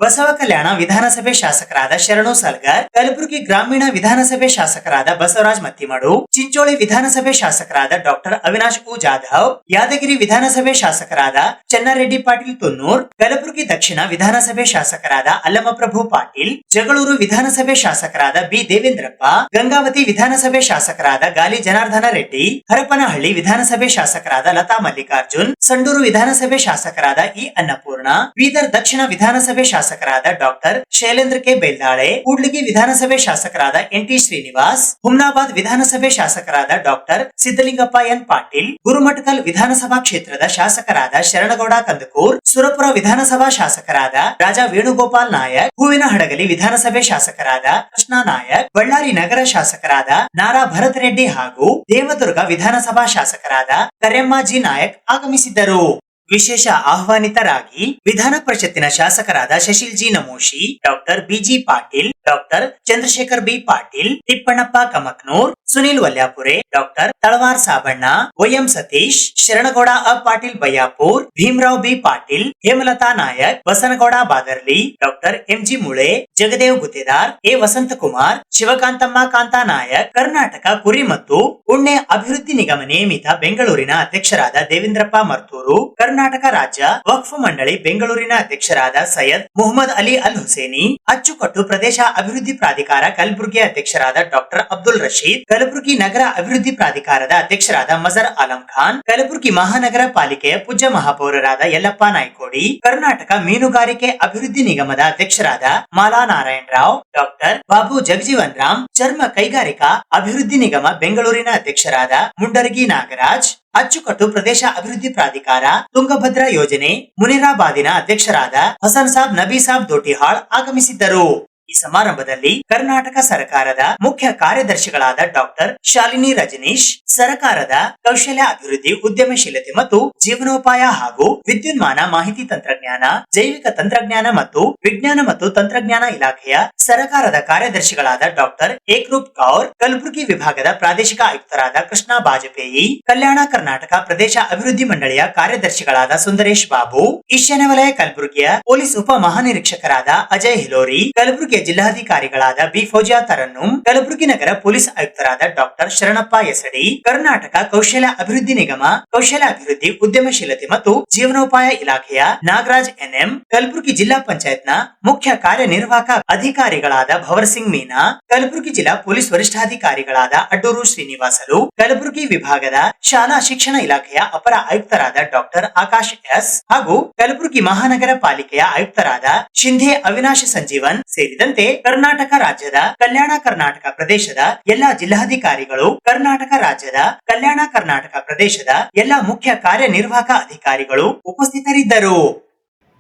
Speaker 2: ಬಸವ ಕಲ್ಯಾಣ ವಿಧಾನಸಭೆ ಶಾಸಕರಾದ ಶರಣು ಸಲ್ಗರ್, ಕಲಬುರಗಿ ಗ್ರಾಮೀಣ ವಿಧಾನಸಭೆ ಶಾಸಕರಾದ ಬಸವರಾಜ್ ಮತ್ತಿಮಡು, ಚಿಂಚೋಳಿ ವಿಧಾನಸಭೆ ಶಾಸಕರಾದ ಡಾಕ್ಟರ್ ಅವಿನಾಶ್ ಉ ಜಾಧವ್, ಯಾದಗಿರಿ ವಿಧಾನಸಭೆ ಶಾಸಕರಾದ ಚನ್ನಾರೆಡ್ಡಿ ಪಾಟೀಲ್ ತುನ್ನೂರ್, ಕಲಬುರಗಿ ದಕ್ಷಿಣ ವಿಧಾನಸಭೆ ಶಾಸಕರಾದ ಅಲ್ಲಮಪ್ರಭು ಪಾಟೀಲ್, ಜಗಳೂರು ವಿಧಾನಸಭೆ ಶಾಸಕರಾದ ಬಿ ದೇವೇಂದ್ರಪ್ಪ, ಗಂಗಾವತಿ ವಿಧಾನಸಭೆ ಶಾಸಕರಾದ ಗಾಲಿ ಜನಾರ್ದನ ರೆಡ್ಡಿ, ಹರಪನಹಳ್ಳಿ ವಿಧಾನಸಭೆ ಶಾಸಕರಾದ ಲತಾ ಮಲ್ಲಿಕಾರ್ಜುನ್, ಸಂಡೂರು ವಿಧಾನಸಭೆ ಶಾಸಕರಾದ ಇ ಅನ್ನಪೂರ್ಣ, ಬೀದರ್ ದಕ್ಷಿಣ ವಿಧಾನಸಭೆ ಶಾಸಕರಾದ ಡಾಕ್ಟರ್ ಶೈಲೇಂದ್ರ ಕೆ ಬೇಲ್ದಾಳೆ, ಕೂಡ್ಲಿಗಿ ವಿಧಾನಸಭೆ ಶಾಸಕರಾದ ಎನ್ ಟಿ ಶ್ರೀನಿವಾಸ್, ಹುಮ್ನಾಬಾದ್ ವಿಧಾನಸಭೆ ಶಾಸಕರಾದ ಡಾಕ್ಟರ್ ಸಿದ್ದಲಿಂಗಪ್ಪ ಎನ್ ಪಾಟೀಲ್, ಗುರುಮಠಕಲ್ ವಿಧಾನಸಭಾ ಕ್ಷೇತ್ರದ ಶಾಸಕರಾದ ಶರಣಗೌಡ ಕಂದಕೂರ್, ಸುರಪುರ ವಿಧಾನಸಭಾ ಶಾಸಕರಾದ ರಾಜಾ ವೇಣುಗೋಪಾಲ್ ನಾಯಕ್, ಹೂವಿನ ಹಡಗಲಿ ವಿಧಾನಸಭೆ ಶಾಸಕರಾದ ಕೃಷ್ಣ ನಾಯಕ್, ಬಳ್ಳಾರಿ ನಗರ ಶಾಸಕರಾದ ನಾರಾ ಭರತ್ ರೆಡ್ಡಿ ಹಾಗೂ ದೇವದುರ್ಗ ವಿಧಾನಸಭಾ ಶಾಸಕರಾದ ಕರೆಮ್ಮ ಜಿ ನಾಯಕ್ ಆಗಮಿಸಿದ್ದರು. ವಿಶೇಷ ಆಹ್ವಾನಿತರಾಗಿ ವಿಧಾನ ಪರಿಷತ್ತಿನ ಶಾಸಕರಾದ Shashil G Namoshi, doctor BG Patil, doctor Chandrashekhar B Patil, Tippannappa Kamaknur, Sunil Valyapure, doctor Talwar Sabanna, YM Satish, Sharanagouda A Patil Bayyapur, Bhimrao B Patil, Hemalata Nayak, Basanagouda Badarli, doctor MG Mule, Jagadev Guttedar, A Vasanthkumar, Shivakanthamma Kanta Nayak, Karnataka ಕುರಿ ಮತ್ತು ಉಣ್ಣೆ ಅಭಿವೃದ್ಧಿ ನಿಗಮ ನೇಮಿತ ಬೆಂಗಳೂರಿನ ಅಧ್ಯಕ್ಷರಾದ ದೇವೇಂದ್ರಪ್ಪ ಮರ್ತೂರು, ಕರ್ನಾಟಕ ರಾಜ್ಯ ವಕ್ಫ್ ಮಂಡಳಿ ಬೆಂಗಳೂರಿನ ಅಧ್ಯಕ್ಷರಾದ ಸೈಯದ್ ಮುಹಮ್ಮದ್ ಅಲಿ ಅಲ್ ಹುಸೇನಿ, ಅಚ್ಚುಕಟ್ಟು ಪ್ರದೇಶ ಅಭಿವೃದ್ಧಿ ಪ್ರಾಧಿಕಾರ ಕಲಬುರಗಿ ಅಧ್ಯಕ್ಷರಾದ ಡಾಕ್ಟರ್ ಅಬ್ದುಲ್ ರಶೀದ್, ಕಲಬುರಗಿ ನಗರ ಅಭಿವೃದ್ಧಿ ಪ್ರಾಧಿಕಾರದ ಅಧ್ಯಕ್ಷರಾದ ಮಜರ್ ಆಲಂ ಖಾನ್, ಕಲಬುರಗಿ ಮಹಾನಗರ ಪಾಲಿಕೆಯ ಪೂಜ್ಯ ಮಹಾಪೌರರಾದ ಯಲ್ಲಪ್ಪ ನಾಯ್ಕೋಡಿ, ಕರ್ನಾಟಕ ಮೀನುಗಾರಿಕೆ ಅಭಿವೃದ್ಧಿ ನಿಗಮದ ಅಧ್ಯಕ್ಷರಾದ ಮಾಲಾ ನಾರಾಯಣ ರಾವ್, ಡಾಕ್ಟರ್ ಬಾಬು ಜಗಜೀವನ್ ರಾಮ್, ಚರ್ಮ ಕೈಗಾರಿಕಾ ಅಭಿವೃದ್ಧಿ ನಿಗಮ ಬೆಂಗಳೂರಿನ ಅಧ್ಯಕ್ಷರಾದ ಮುಂಡರಗಿ ನಾಗರಾಜ್, ಅಚ್ಚುಕಟ್ಟು ಪ್ರದೇಶ ಅಭಿವೃದ್ಧಿ ಪ್ರಾಧಿಕಾರ ತುಂಗಭದ್ರಾ ಯೋಜನೆ ಮುನಿರಾಬಾದಿನ ಅಧ್ಯಕ್ಷರಾದ ಹಸನ್ ಸಾಬ್ ನಬಿ ಸಾಬ್ ದೋಟಿಹಾಳ್ ಆಗಮಿಸಿದ್ದರು. ಈ ಸಮಾರಂಭದಲ್ಲಿ ಕರ್ನಾಟಕ ಸರ್ಕಾರದ ಮುಖ್ಯ ಕಾರ್ಯದರ್ಶಿಗಳಾದ ಡಾಕ್ಟರ್ ಶಾಲಿನಿ ರಜನೀಶ್, ಸರ್ಕಾರದ ಕೌಶಲ್ಯ ಅಭಿವೃದ್ಧಿ, ಉದ್ಯಮಶೀಲತೆ ಮತ್ತು ಜೀವನೋಪಾಯ ಹಾಗೂ ವಿದ್ಯುನ್ಮಾನ ಮಾಹಿತಿ ತಂತ್ರಜ್ಞಾನ, ಜೈವಿಕ ತಂತ್ರಜ್ಞಾನ ಮತ್ತು ವಿಜ್ಞಾನ ಮತ್ತು ತಂತ್ರಜ್ಞಾನ ಇಲಾಖೆಯ ಸರ್ಕಾರದ ಕಾರ್ಯದರ್ಶಿಗಳಾದ ಡಾಕ್ಟರ್ ಏಕ್ರೂಪ್ ಕೌರ್, ಕಲಬುರಗಿ ವಿಭಾಗದ ಪ್ರಾದೇಶಿಕ ಆಯುಕ್ತರಾದ ಕೃಷ್ಣ ಬಾಜಪೇಯಿ, ಕಲ್ಯಾಣ ಕರ್ನಾಟಕ ಪ್ರದೇಶ ಅಭಿವೃದ್ಧಿ ಮಂಡಳಿಯ ಕಾರ್ಯದರ್ಶಿಗಳಾದ ಸುಂದರೇಶ್ ಬಾಬು, ಈಶಾನ್ಯ ವಲಯ ಕಲಬುರಗಿಯ ಪೊಲೀಸ್ ಉಪ ಮಹಾನಿರೀಕ್ಷಕರಾದ ಅಜಯ್ ಹಿಲೋರಿ, ಕಲಬುರಗಿ ಜಿಲ್ಲಾಧಿಕಾರಿಗಳಾದ ಬಿ ಫೌಜಿಯಾ ತರನ್ನುಂ, ಕಲಬುರಗಿ ನಗರ ಪೊಲೀಸ್ ಆಯುಕ್ತರಾದ ಡಾಕ್ಟರ್ ಶರಣಪ್ಪ ಎಸಡಿ, ಕರ್ನಾಟಕ ಕೌಶಲ್ಯ ಅಭಿವೃದ್ಧಿ ನಿಗಮ ಕೌಶಲ್ಯ ಅಭಿವೃದ್ಧಿ, ಉದ್ಯಮಶೀಲತೆ ಮತ್ತು ಜೀವನೋಪಾಯ ಇಲಾಖೆಯ ನಾಗರಾಜ್ ಎನ್ಎಂ, ಕಲಬುರಗಿ ಜಿಲ್ಲಾ ಪಂಚಾಯತ್ನ ಮುಖ್ಯ ಕಾರ್ಯನಿರ್ವಾಹಕ ಅಧಿಕಾರಿಗಳಾದ ಭವರ್ ಸಿಂಗ್ ಮೀನಾ, ಕಲಬುರಗಿ ಜಿಲ್ಲಾ ಪೊಲೀಸ್ ವರಿಷ್ಠಾಧಿಕಾರಿಗಳಾದ ಅಡ್ಡೂರು ಶ್ರೀನಿವಾಸಲು, ಕಲಬುರಗಿ ವಿಭಾಗದ ಶಾಲಾ ಶಿಕ್ಷಣ ಇಲಾಖೆಯ ಅಪರ ಆಯುಕ್ತರಾದ ಡಾಕ್ಟರ್ ಆಕಾಶ್ ಎಸ್ ಹಾಗೂ ಕಲಬುರಗಿ ಮಹಾನಗರ ಪಾಲಿಕೆಯ ಆಯುಕ್ತರಾದ ಶಿಂಧೆ ಅವಿನಾಶ್ ಸಂಜೀವನ್ ಸೇರಿದಂತೆ ಕರ್ನಾಟಕ ರಾಜ್ಯದ ಕಲ್ಯಾಣ ಕರ್ನಾಟಕ ಪ್ರದೇಶದ ಎಲ್ಲಾ ಜಿಲ್ಲಾಧಿಕಾರಿಗಳು, ಕರ್ನಾಟಕ ರಾಜ್ಯದ ಕಲ್ಯಾಣ ಕರ್ನಾಟಕ ಪ್ರದೇಶದ ಎಲ್ಲಾ ಮುಖ್ಯ ಕಾರ್ಯನಿರ್ವಾಹಕ ಅಧಿಕಾರಿಗಳು ಉಪಸ್ಥಿತರಿದ್ದರು.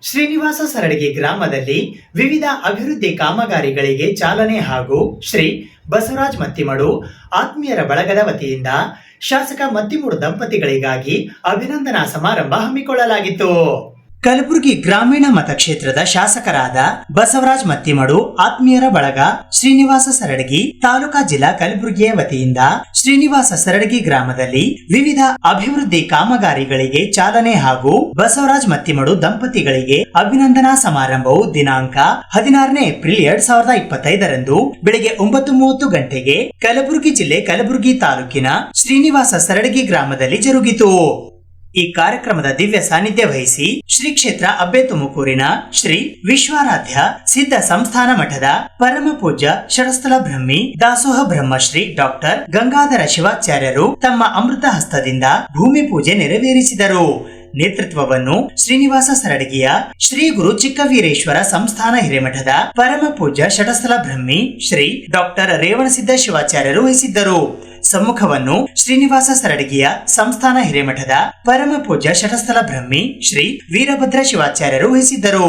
Speaker 2: ಶ್ರೀನಿವಾಸ ಸರಡಗಿ ಗ್ರಾಮದಲ್ಲಿ ವಿವಿಧ ಅಭಿವೃದ್ಧಿ ಕಾಮಗಾರಿಗಳಿಗೆ ಚಾಲನೆ ಹಾಗೂ ಶ್ರೀ ಬಸವರಾಜ್ ಮತ್ತಿಮಡು ಆತ್ಮೀಯರ ಬಳಗದ ವತಿಯಿಂದ ಶಾಸಕ ಮತ್ತಿಮಡು ದಂಪತಿಗಳಿಗಾಗಿ ಅಭಿನಂದನಾ ಸಮಾರಂಭ ಹಮ್ಮಿಕೊಳ್ಳಲಾಗಿತ್ತು. ಕಲಬುರಗಿ ಗ್ರಾಮೀಣ ಮತಕ್ಷೇತ್ರದ ಶಾಸಕರಾದ ಬಸವರಾಜ್ ಮತ್ತಿಮಡು ಆತ್ಮೀಯರ ಬಳಗ ಶ್ರೀನಿವಾಸ ಸರಡಗಿ ತಾಲೂಕಾ ಜಿಲ್ಲಾ ಕಲಬುರಗಿಯ ವತಿಯಿಂದ ಶ್ರೀನಿವಾಸ ಸರಡಗಿ ಗ್ರಾಮದಲ್ಲಿ ವಿವಿಧ ಅಭಿವೃದ್ಧಿ ಕಾಮಗಾರಿಗಳಿಗೆ ಚಾಲನೆ ಹಾಗೂ ಬಸವರಾಜ್ ಮತ್ತಿಮಡು ದಂಪತಿಗಳಿಗೆ ಅಭಿನಂದನಾ ಸಮಾರಂಭವು ದಿನಾಂಕ 16ನೇ ಏಪ್ರಿಲ್ 2025ರಂದು ಬೆಳಗ್ಗೆ 9:30 ಗಂಟೆಗೆ ಕಲಬುರಗಿ ಜಿಲ್ಲೆ ಕಲಬುರಗಿ ತಾಲೂಕಿನ ಶ್ರೀನಿವಾಸ ಸರಡಗಿ ಗ್ರಾಮದಲ್ಲಿ ಜರುಗಿತು. ಈ ಕಾರ್ಯಕ್ರಮದ ದಿವ್ಯ ಸಾನ್ನಿಧ್ಯ ವಹಿಸಿ ಶ್ರೀ ಕ್ಷೇತ್ರ ಅಬ್ಬೆ ತುಮಕೂರಿನ ಶ್ರೀ ವಿಶ್ವಾರಾಧ್ಯ ಸಿದ್ಧ ಸಂಸ್ಥಾನ ಮಠದ ಪರಮ ಪೂಜ್ಯ ಷಡಸ್ಥಲ ಬ್ರಹ್ಮಿ ದಾಸೋಹ ಬ್ರಹ್ಮಶ್ರೀ ಡಾಕ್ಟರ್ ಗಂಗಾಧರ ಶಿವಾಚಾರ್ಯರು ತಮ್ಮ ಅಮೃತ ಹಸ್ತದಿಂದ ಭೂಮಿ ಪೂಜೆ ನೆರವೇರಿಸಿದರು. ನೇತೃತ್ವವನ್ನು ಶ್ರೀನಿವಾಸ ಸರಡಗಿಯ ಶ್ರೀ ಗುರು ಚಿಕ್ಕವೀರೇಶ್ವರ ಸಂಸ್ಥಾನ ಹಿರೇಮಠದ ಪರಮ ಪೂಜ್ಯ ಷಡಸ್ಥಲ ಬ್ರಹ್ಮಿ ಶ್ರೀ ಡಾಕ್ಟರ್ ರೇವಣಸಿದ್ದ ಶಿವಾಚಾರ್ಯರು ವಹಿಸಿದ್ದರು. ಸಮ್ಮುಖವನ್ನು ಶ್ರೀನಿವಾಸ ಸರಡಗಿಯ ಸಂಸ್ಥಾನ ಹಿರೇಮಠದ ಪರಮ ಪೂಜ್ಯ ಷಟಸ್ಥಲ ಬ್ರಹ್ಮಿ ಶ್ರೀ ವೀರಭದ್ರ ಶಿವಾಚಾರ್ಯರು ವಹಿಸಿದ್ದರು.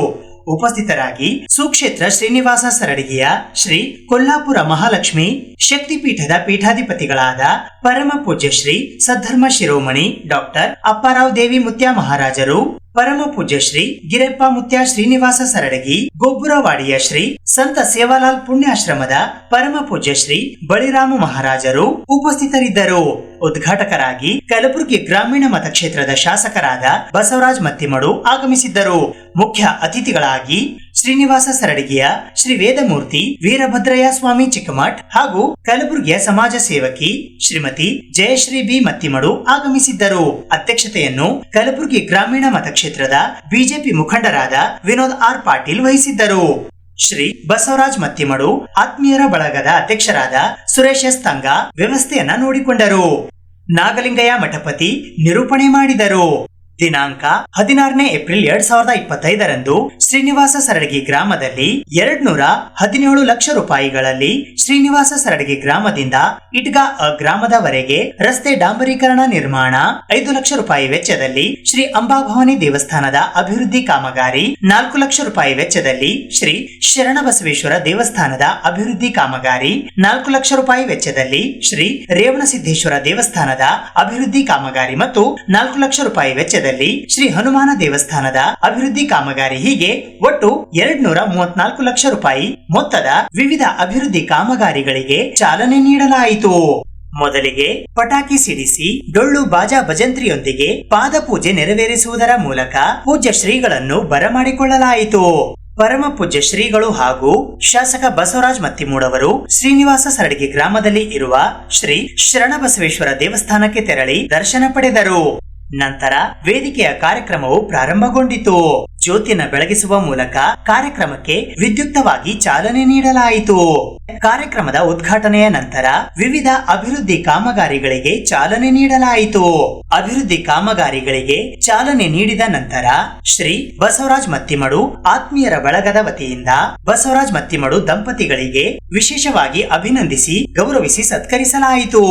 Speaker 2: ಉಪಸ್ಥಿತರಾಗಿ ಸುಕ್ಷೇತ್ರ ಶ್ರೀನಿವಾಸ ಸರಡಗಿಯ ಶ್ರೀ ಕೊಲ್ಲಾಪುರ ಮಹಾಲಕ್ಷ್ಮಿ ಶಕ್ತಿಪೀಠದ ಪೀಠಾಧಿಪತಿಗಳಾದ ಪರಮ ಪೂಜ್ಯ ಶ್ರೀ ಸದ್ಧರ್ಮ ಶಿರೋಮಣಿ ಡಾಕ್ಟರ್ ಅಪ್ಪಾರಾವ್ ದೇವಿ ಮುತ್ಯ ಮಹಾರಾಜರು, ಪರಮ ಪೂಜ್ಯ ಶ್ರೀ ಗಿರಪ್ಪ ಮುತ್ಯ ಶ್ರೀನಿವಾಸ ಸರಡಗಿ ಗೊಬ್ಬರವಾಡಿಯ ಶ್ರೀ ಸಂತ ಸೇವಾಲಾಲ್ ಪುಣ್ಯಾಶ್ರಮದ ಪರಮ ಪೂಜ್ಯ ಶ್ರೀ ಬಳಿರಾಮ ಮಹಾರಾಜರು ಉಪಸ್ಥಿತರಿದ್ದರು. ಉದ್ಘಾಟಕರಾಗಿ ಕಲಬುರಗಿ ಗ್ರಾಮೀಣ ಮತಕ್ಷೇತ್ರದ ಶಾಸಕರಾದ ಬಸವರಾಜ್ ಮತ್ತಿಮಡು ಆಗಮಿಸಿದ್ದರು. ಮುಖ್ಯ ಅತಿಥಿಗಳಾಗಿ ಶ್ರೀನಿವಾಸ ಸರಡಗಿಯ ಶ್ರೀ ವೇದಮೂರ್ತಿ ವೀರಭದ್ರಯ್ಯ ಸ್ವಾಮಿ ಚಿಕ್ಕಮಠ್ ಹಾಗೂ ಕಲಬುರಗಿಯ ಸಮಾಜ ಸೇವಕಿ ಶ್ರೀಮತಿ ಜಯಶ್ರೀ ಬಿ ಮತ್ತಿಮಡು ಆಗಮಿಸಿದ್ದರು. ಅಧ್ಯಕ್ಷತೆಯನ್ನು ಕಲಬುರಗಿ ಗ್ರಾಮೀಣ ಮತಕ್ಷೇತ್ರದ ಬಿಜೆಪಿ ಮುಖಂಡರಾದ ವಿನೋದ್ ಆರ್ ಪಾಟೀಲ್ ವಹಿಸಿದ್ದರು. ಶ್ರೀ ಬಸವರಾಜ್ ಮತ್ತಿಮಡು ಆತ್ಮೀಯರ ಬಳಗದ ಅಧ್ಯಕ್ಷರಾದ ಸುರೇಶ್ ಎಸ್ ತಂಗ ವ್ಯವಸ್ಥೆಯನ್ನ ನೋಡಿಕೊಂಡರು. ನಾಗಲಿಂಗಯ್ಯ ಮಠಪತಿ ನಿರೂಪಣೆ ಮಾಡಿದರು. ದಿನಾಂಕ 16 ಏಪ್ರಿಲ್ 2025ರಂದು ಶ್ರೀನಿವಾಸ ಸರಡಗಿ ಗ್ರಾಮದಲ್ಲಿ 217 ಲಕ್ಷ ರೂಪಾಯಿಗಳಲ್ಲಿ ಶ್ರೀನಿವಾಸ ಸರಡಗಿ ಗ್ರಾಮದಿಂದ ಇಟ್ಗಾ ಗ್ರಾಮದವರೆಗೆ ರಸ್ತೆ ಡಾಂಬರೀಕರಣ ನಿರ್ಮಾಣ, 5 ಲಕ್ಷ ರೂಪಾಯಿ ವೆಚ್ಚದಲ್ಲಿ ಶ್ರೀ ಅಂಬಾಭವಾನಿ ದೇವಸ್ಥಾನದ ಅಭಿವೃದ್ಧಿ ಕಾಮಗಾರಿ, 4 ಲಕ್ಷ ರೂಪಾಯಿ ವೆಚ್ಚದಲ್ಲಿ ಶ್ರೀ ಶರಣಬಸವೇಶ್ವರ ದೇವಸ್ಥಾನದ ಅಭಿವೃದ್ಧಿ ಕಾಮಗಾರಿ, 4 ಲಕ್ಷ ರೂಪಾಯಿ ವೆಚ್ಚದಲ್ಲಿ ಶ್ರೀ ರೇವಣಸಿದ್ದೇಶ್ವರ ದೇವಸ್ಥಾನದ ಅಭಿವೃದ್ಧಿ ಕಾಮಗಾರಿ ಮತ್ತು 4 ಲಕ್ಷ ರೂಪಾಯಿ ವೆಚ್ಚ ಶ್ರೀ ಹನುಮಾನ ದೇವಸ್ಥಾನದ ಅಭಿವೃದ್ಧಿ ಕಾಮಗಾರಿ ಹೀಗೆ ಒಟ್ಟು 234 ಲಕ್ಷ ರೂಪಾಯಿ ಮೊತ್ತದ ವಿವಿಧ ಅಭಿವೃದ್ಧಿ ಕಾಮಗಾರಿಗಳಿಗೆ ಚಾಲನೆ ನೀಡಲಾಯಿತು. ಮೊದಲಿಗೆ ಪಟಾಕಿ ಸಿಡಿಸಿ ಡೊಳ್ಳು ಬಾಜಾ ಭಜಂತ್ರಿಯೊಂದಿಗೆ ಪಾದಪೂಜೆ ನೆರವೇರಿಸುವುದರ ಮೂಲಕ ಪೂಜ್ಯ ಶ್ರೀಗಳನ್ನು ಬರಮಾಡಿಕೊಳ್ಳಲಾಯಿತು. ಪರಮ ಪೂಜ್ಯ ಶ್ರೀಗಳು ಹಾಗೂ ಶಾಸಕ ಬಸವರಾಜ್ ಮತ್ತಿಮೂಡವರು ಶ್ರೀನಿವಾಸ ಸರಡಗಿ ಗ್ರಾಮದಲ್ಲಿ ಇರುವ ಶ್ರೀ ಶರಣಬಸವೇಶ್ವರ ದೇವಸ್ಥಾನಕ್ಕೆ ತೆರಳಿ ದರ್ಶನ ಪಡೆದರು. ನಂತರ ವೇದಿಕೆಯ ಕಾರ್ಯಕ್ರಮವು ಪ್ರಾರಂಭಗೊಂಡಿತು. ಜ್ಯೋತಿನ ಬೆಳಗಿಸುವ ಮೂಲಕ ಕಾರ್ಯಕ್ರಮಕ್ಕೆ ವಿದ್ಯುಕ್ತವಾಗಿ ಚಾಲನೆ ನೀಡಲಾಯಿತು. ಕಾರ್ಯಕ್ರಮದ ಉದ್ಘಾಟನೆಯ ನಂತರ ವಿವಿಧ ಅಭಿವೃದ್ಧಿ ಕಾಮಗಾರಿಗಳಿಗೆ ಚಾಲನೆ ನೀಡಲಾಯಿತು. ಅಭಿವೃದ್ಧಿ ಕಾಮಗಾರಿಗಳಿಗೆ ಚಾಲನೆ ನೀಡಿದ ನಂತರ ಶ್ರೀ ಬಸವರಾಜ್ ಮತ್ತಿಮಡು ಆತ್ಮೀಯರ ಬಳಗದ ವತಿಯಿಂದ ಬಸವರಾಜ್ ಮತ್ತಿಮಡು ದಂಪತಿಗಳಿಗೆ ವಿಶೇಷವಾಗಿ ಅಭಿನಂದಿಸಿ ಗೌರವಿಸಿ ಸತ್ಕರಿಸಲಾಯಿತು.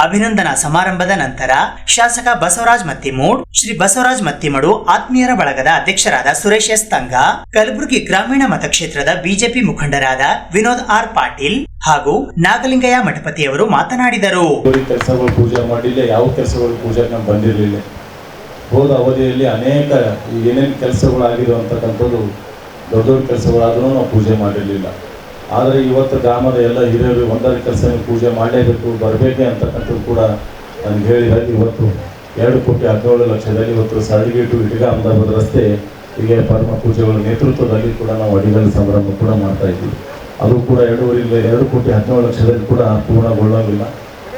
Speaker 2: ಅಭಿನಂದನಾ ಸಮಾರಂಭದ ನಂತರ ಶಾಸಕ ಬಸವರಾಜ್ ಮತ್ತಿಮೂಡ್, ಶ್ರೀ ಬಸವರಾಜ್ ಮತ್ತಿಮಡು ಆತ್ಮೀಯರ ಬಳಗದ ಅಧ್ಯಕ್ಷರಾದ ಸುರೇಶ್ ಎಸ್ ತಂಗ, ಕಲಬುರಗಿ ಗ್ರಾಮೀಣ ಮತಕ್ಷೇತ್ರದ ಬಿಜೆಪಿ ಮುಖಂಡರಾದ ವಿನೋದ್ ಆರ್ ಪಾಟೀಲ್ ಹಾಗೂ ನಾಗಲಿಂಗಯ್ಯ ಮಠಪತಿಯವರು ಮಾತನಾಡಿದರು.
Speaker 6: ಕೆಲಸಗಳು ಪೂಜೆ ಮಾಡಿಲ್ಲ, ಯಾವ ಕೆಲಸಗಳು ಪೂಜೆ ನಾವು ಬಂದಿರಲಿಲ್ಲ. ಹೋದ ಅವಧಿಯಲ್ಲಿ ಅನೇಕ ಏನೇನು ಕೆಲಸಗಳಾಗಿರುವಂತಕ್ಕಂಥದ್ದು ದೊಡ್ಡ ದೊಡ್ಡ ಕೆಲಸಗಳಾದರೂ ನಾವು ಪೂಜೆ ಮಾಡಿರಲಿಲ್ಲ. ಆದರೆ ಇವತ್ತು ಗ್ರಾಮದ ಎಲ್ಲ ಹಿರಿಯರು ಒಂದರ ಕೆಲಸ ಪೂಜೆ ಮಾಡಲೇಬೇಕು, ಬರಬೇಕೆ ಅಂತಕ್ಕಂಥದ್ದು ಕೂಡ ನನಗೆ ಹೇಳಿದಾಗ ಇವತ್ತು 2,17,00,000 ಇವತ್ತು ಸರಡಗಿ ಟು ಇಟ್ಗಾ ಅಹಮದಾಬಾದ್ ರಸ್ತೆ ಹೀಗೆ ಪರಮ ಪೂಜೆಗಳ ನೇತೃತ್ವದಲ್ಲಿ ಕೂಡ ನಾವು ಅಡಿಗಲ್ಲು ಸಂಭ್ರಮ ಕೂಡ ಮಾಡ್ತಾ ಇದ್ದೀವಿ. ಅದು ಕೂಡ 2,17,00,000 ಕೂಡ ಪೂರ್ಣಗೊಳ್ಳೋಂಗಿಲ್ಲ.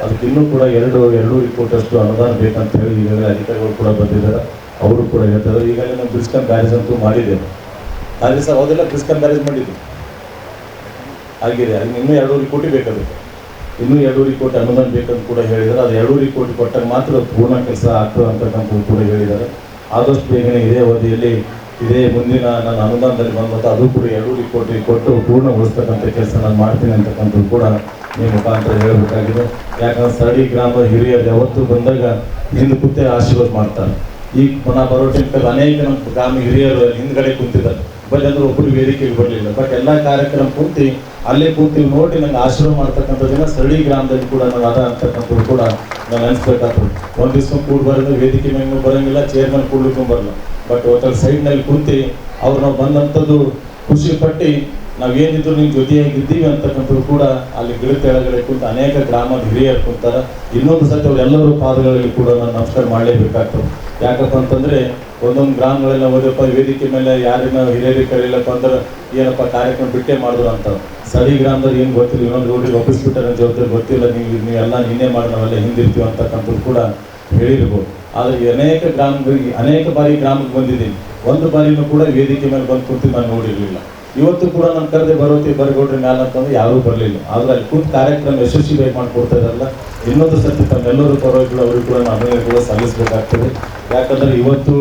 Speaker 6: ಅದಕ್ಕೆ ಇನ್ನೂ ಕೂಡ 2 ಕೋಟಿಯಷ್ಟು ಅನುದಾನ ಬೇಕಂತ ಹೇಳಿ ಈಗಾಗಲೇ ಅಧಿಕಾರಿಗಳು ಕೂಡ ಬಂದಿದ್ದಾರೆ. ಅವರು ಕೂಡ ಹೇಳ್ತಾರೆ. ಈಗಾಗಲೇ ನಾವು ಬ್ರಿಸ್ಕನ್ ಬ್ಯಾರೇಜ್ ಅಂತೂ ಮಾಡಿದ್ದೇವೆ. ಆದರೆ ಸರ್ ಅದೆಲ್ಲ ಬ್ರಿಸ್ಕನ್ ಬ್ಯಾರೇಜ್ ಮಾಡಿದ್ವಿ ಆಗಿದೆ. ಅದಕ್ಕೆ ಇನ್ನೂ 2 ಕೋಟಿ ಬೇಕಾಗುತ್ತೆ. ಇನ್ನೂ 2.5 ಕೋಟಿ ಅನುದಾನ ಬೇಕಂತ ಕೂಡ ಹೇಳಿದ್ದಾರೆ. ಅದು 2.5 ಕೋಟಿ ಕೊಟ್ಟಾಗ ಮಾತ್ರ ಪೂರ್ಣ ಕೆಲಸ ಆಗ್ತದೆ ಅಂತಕ್ಕಂಥದ್ದು ಕೂಡ ಹೇಳಿದ್ದಾರೆ. ಆದಷ್ಟು ಬೇಗನೆ ಇದೇ ಅವಧಿಯಲ್ಲಿ ಇದೇ ಮುಂದಿನ ನನ್ನ ಅನುದಾನದಲ್ಲಿ ಬಂದಂಥ ಅದು ಕೂಡ 2.5 ಕೋಟಿ ಕೊಟ್ಟು ಪೂರ್ಣಗೊಳಿಸ್ತಕ್ಕಂಥ ಕೆಲಸ ನಾನು ಮಾಡ್ತೀನಿ ಅಂತಕ್ಕಂಥದ್ದು ಕೂಡ ನಿಮ್ಮ ಮುಖಾಂತರ ಹೇಳಬೇಕಾಗಿದೆ. ಯಾಕಂದ್ರೆ ಸ್ಥಳೀಯ ಗ್ರಾಮದ ಹಿರಿಯರು ಯಾವತ್ತೂ ಬಂದಾಗ ಹಿಂದೆ ಕೂತೆ ಆಶೀರ್ವಾದ ಮಾಡ್ತಾರೆ. ಈಗ ನಾ ಬರೋ ಟೈಮ್ಗೆ ಅನೇಕ ನಮ್ಮ ಗ್ರಾಮ ಹಿರಿಯರು ಹಿಂದ್ಗಡೆ ಕೂತಿದ್ದಾರೆ, ಬಟ್ ಅಂದ್ರೆ ಒಬ್ಬರು ವೇದಿಕೆಗೆ ಬರಲಿಲ್ಲ. ಬಟ್ ಎಲ್ಲ ಕಾರ್ಯಕ್ರಮ ಕೂತಿ ಅಲ್ಲೇ ಕೂತಿ ನೋಡಿ ನಂಗೆ ಆಶೀರ್ವಾದ ಮಾಡ್ತಕ್ಕಂಥದ್ದನ್ನ ಸ್ಥಳೀಯ ಗ್ರಾಮದಲ್ಲಿ ಕೂಡ ನಾವು ಅದ ಅಂತಕ್ಕಂಥದ್ದು ಕೂಡ ನಾನು ಅನಿಸ್ಬೇಕಾಗ್ತದೆ. ಒಂದು ದಿವಸ ಕೂಡ ಬರೋದು ವೇದಿಕೆ ಮೇಲೆ ಬರೋಂಗಿಲ್ಲ, ಚೇರ್ಮನ್ ಕೂಡ್ಲಿಕ್ಕೂ ಬರಲ್ಲ. ಬಟ್ ಹೋಟೆಲ್ ಸೈಡ್ನಲ್ಲಿ ಕೂತಿ ಅವ್ರು ನಾವು ಬಂದಂಥದ್ದು ಖುಷಿ ಪಟ್ಟು ನಾವೇನಿದ್ರು ನಿಮ್ಮ ಜೊತೆಯಾಗಿದ್ದೀವಿ ಅಂತಕ್ಕಂಥದ್ದು ಕೂಡ ಅಲ್ಲಿ ಗಿಡ ಕೆಳಗಡೆ ಕುಂತು ಅನೇಕ ಗ್ರಾಮದ ಹಿರಿಯರು ಕುಂತಾರೆ. ಇನ್ನೊಂದು ಸತಿ ಅವರೆಲ್ಲರೂ ಪಾದಗಳಲ್ಲಿ ಕೂಡ ನಾನು ನಮಸ್ಕಾರ ಮಾಡಲೇಬೇಕಾಗ್ತದೆ. ಯಾಕಪ್ಪ ಅಂತಂದರೆ ಒಂದೊಂದು ಗ್ರಾಮಗಳೆಲ್ಲ ಹೋದಪ್ಪ ವೇದಿಕೆ ಮೇಲೆ ಯಾರಿನ ಹಿರಿಯರಿಗೆ ಕರೀಲಪ್ಪ ಅಂದ್ರೆ ಏನಪ್ಪ ಕಾರ್ಯಕ್ರಮ ಬಿಟ್ಟೇ ಮಾಡಿದ್ರು ಅಂತ. ಸ್ಥಳೀಯ ಗ್ರಾಮದಲ್ಲಿ ಏನು ಗೊತ್ತಿಲ್ಲ, ಇನ್ನೊಂದು ರೋಡಿಗೆ ಒಪ್ಪಿಸ್ಬಿಟ್ಟಾರೆ ಜವಾಬ್ದಾರಿ ಗೊತ್ತಿಲ್ಲ, ನೀವೆಲ್ಲ ನಿನ್ನೆ ಮಾಡಿ ನಾವೆಲ್ಲ ಹಿಂದಿರ್ತೀವಿ ಅಂತಕ್ಕಂಥದ್ದು ಕೂಡ ಹೇಳಿರ್ಬೋದು. ಆದರೆ ಅನೇಕ ಬಾರಿ ಗ್ರಾಮಕ್ಕೆ ಬಂದಿದ್ದೀನಿ, ಒಂದು ಬಾರಿನೂ ಕೂಡ ವೇದಿಕೆ ಮೇಲೆ ಬಂದು ಕುಂತು ನಾನು ನೋಡಿರಲಿಲ್ಲ. ಇವತ್ತು ಕೂಡ ನಾನು ಕರೆದೆ ಬರಗೌಡ್ರಿ ಮ್ಯಾಲ ಅಂತಂದ್ರೆ ಯಾರೂ ಬರಲಿಲ್ಲ. ಆದರೆ ಅಲ್ಲಿ ಕುಂತು ಕಾರ್ಯಕ್ರಮ ಯಶಸ್ವಿಯಾಗಿ ಮಾಡಿಕೊಡ್ತಾ ಇದ್ದಾರಲ್ಲ, ಇನ್ನೊಂದು ಸರ್ತಿ ತಮ್ಮೆಲ್ಲರೂ ಪರವಾಗಿ ಅವ್ರಿಗೆ ಕೂಡ ನಾನು ಕೂಡ ಸಲ್ಲಿಸಬೇಕಾಗ್ತದೆ. ಯಾಕಂದರೆ ಇವತ್ತು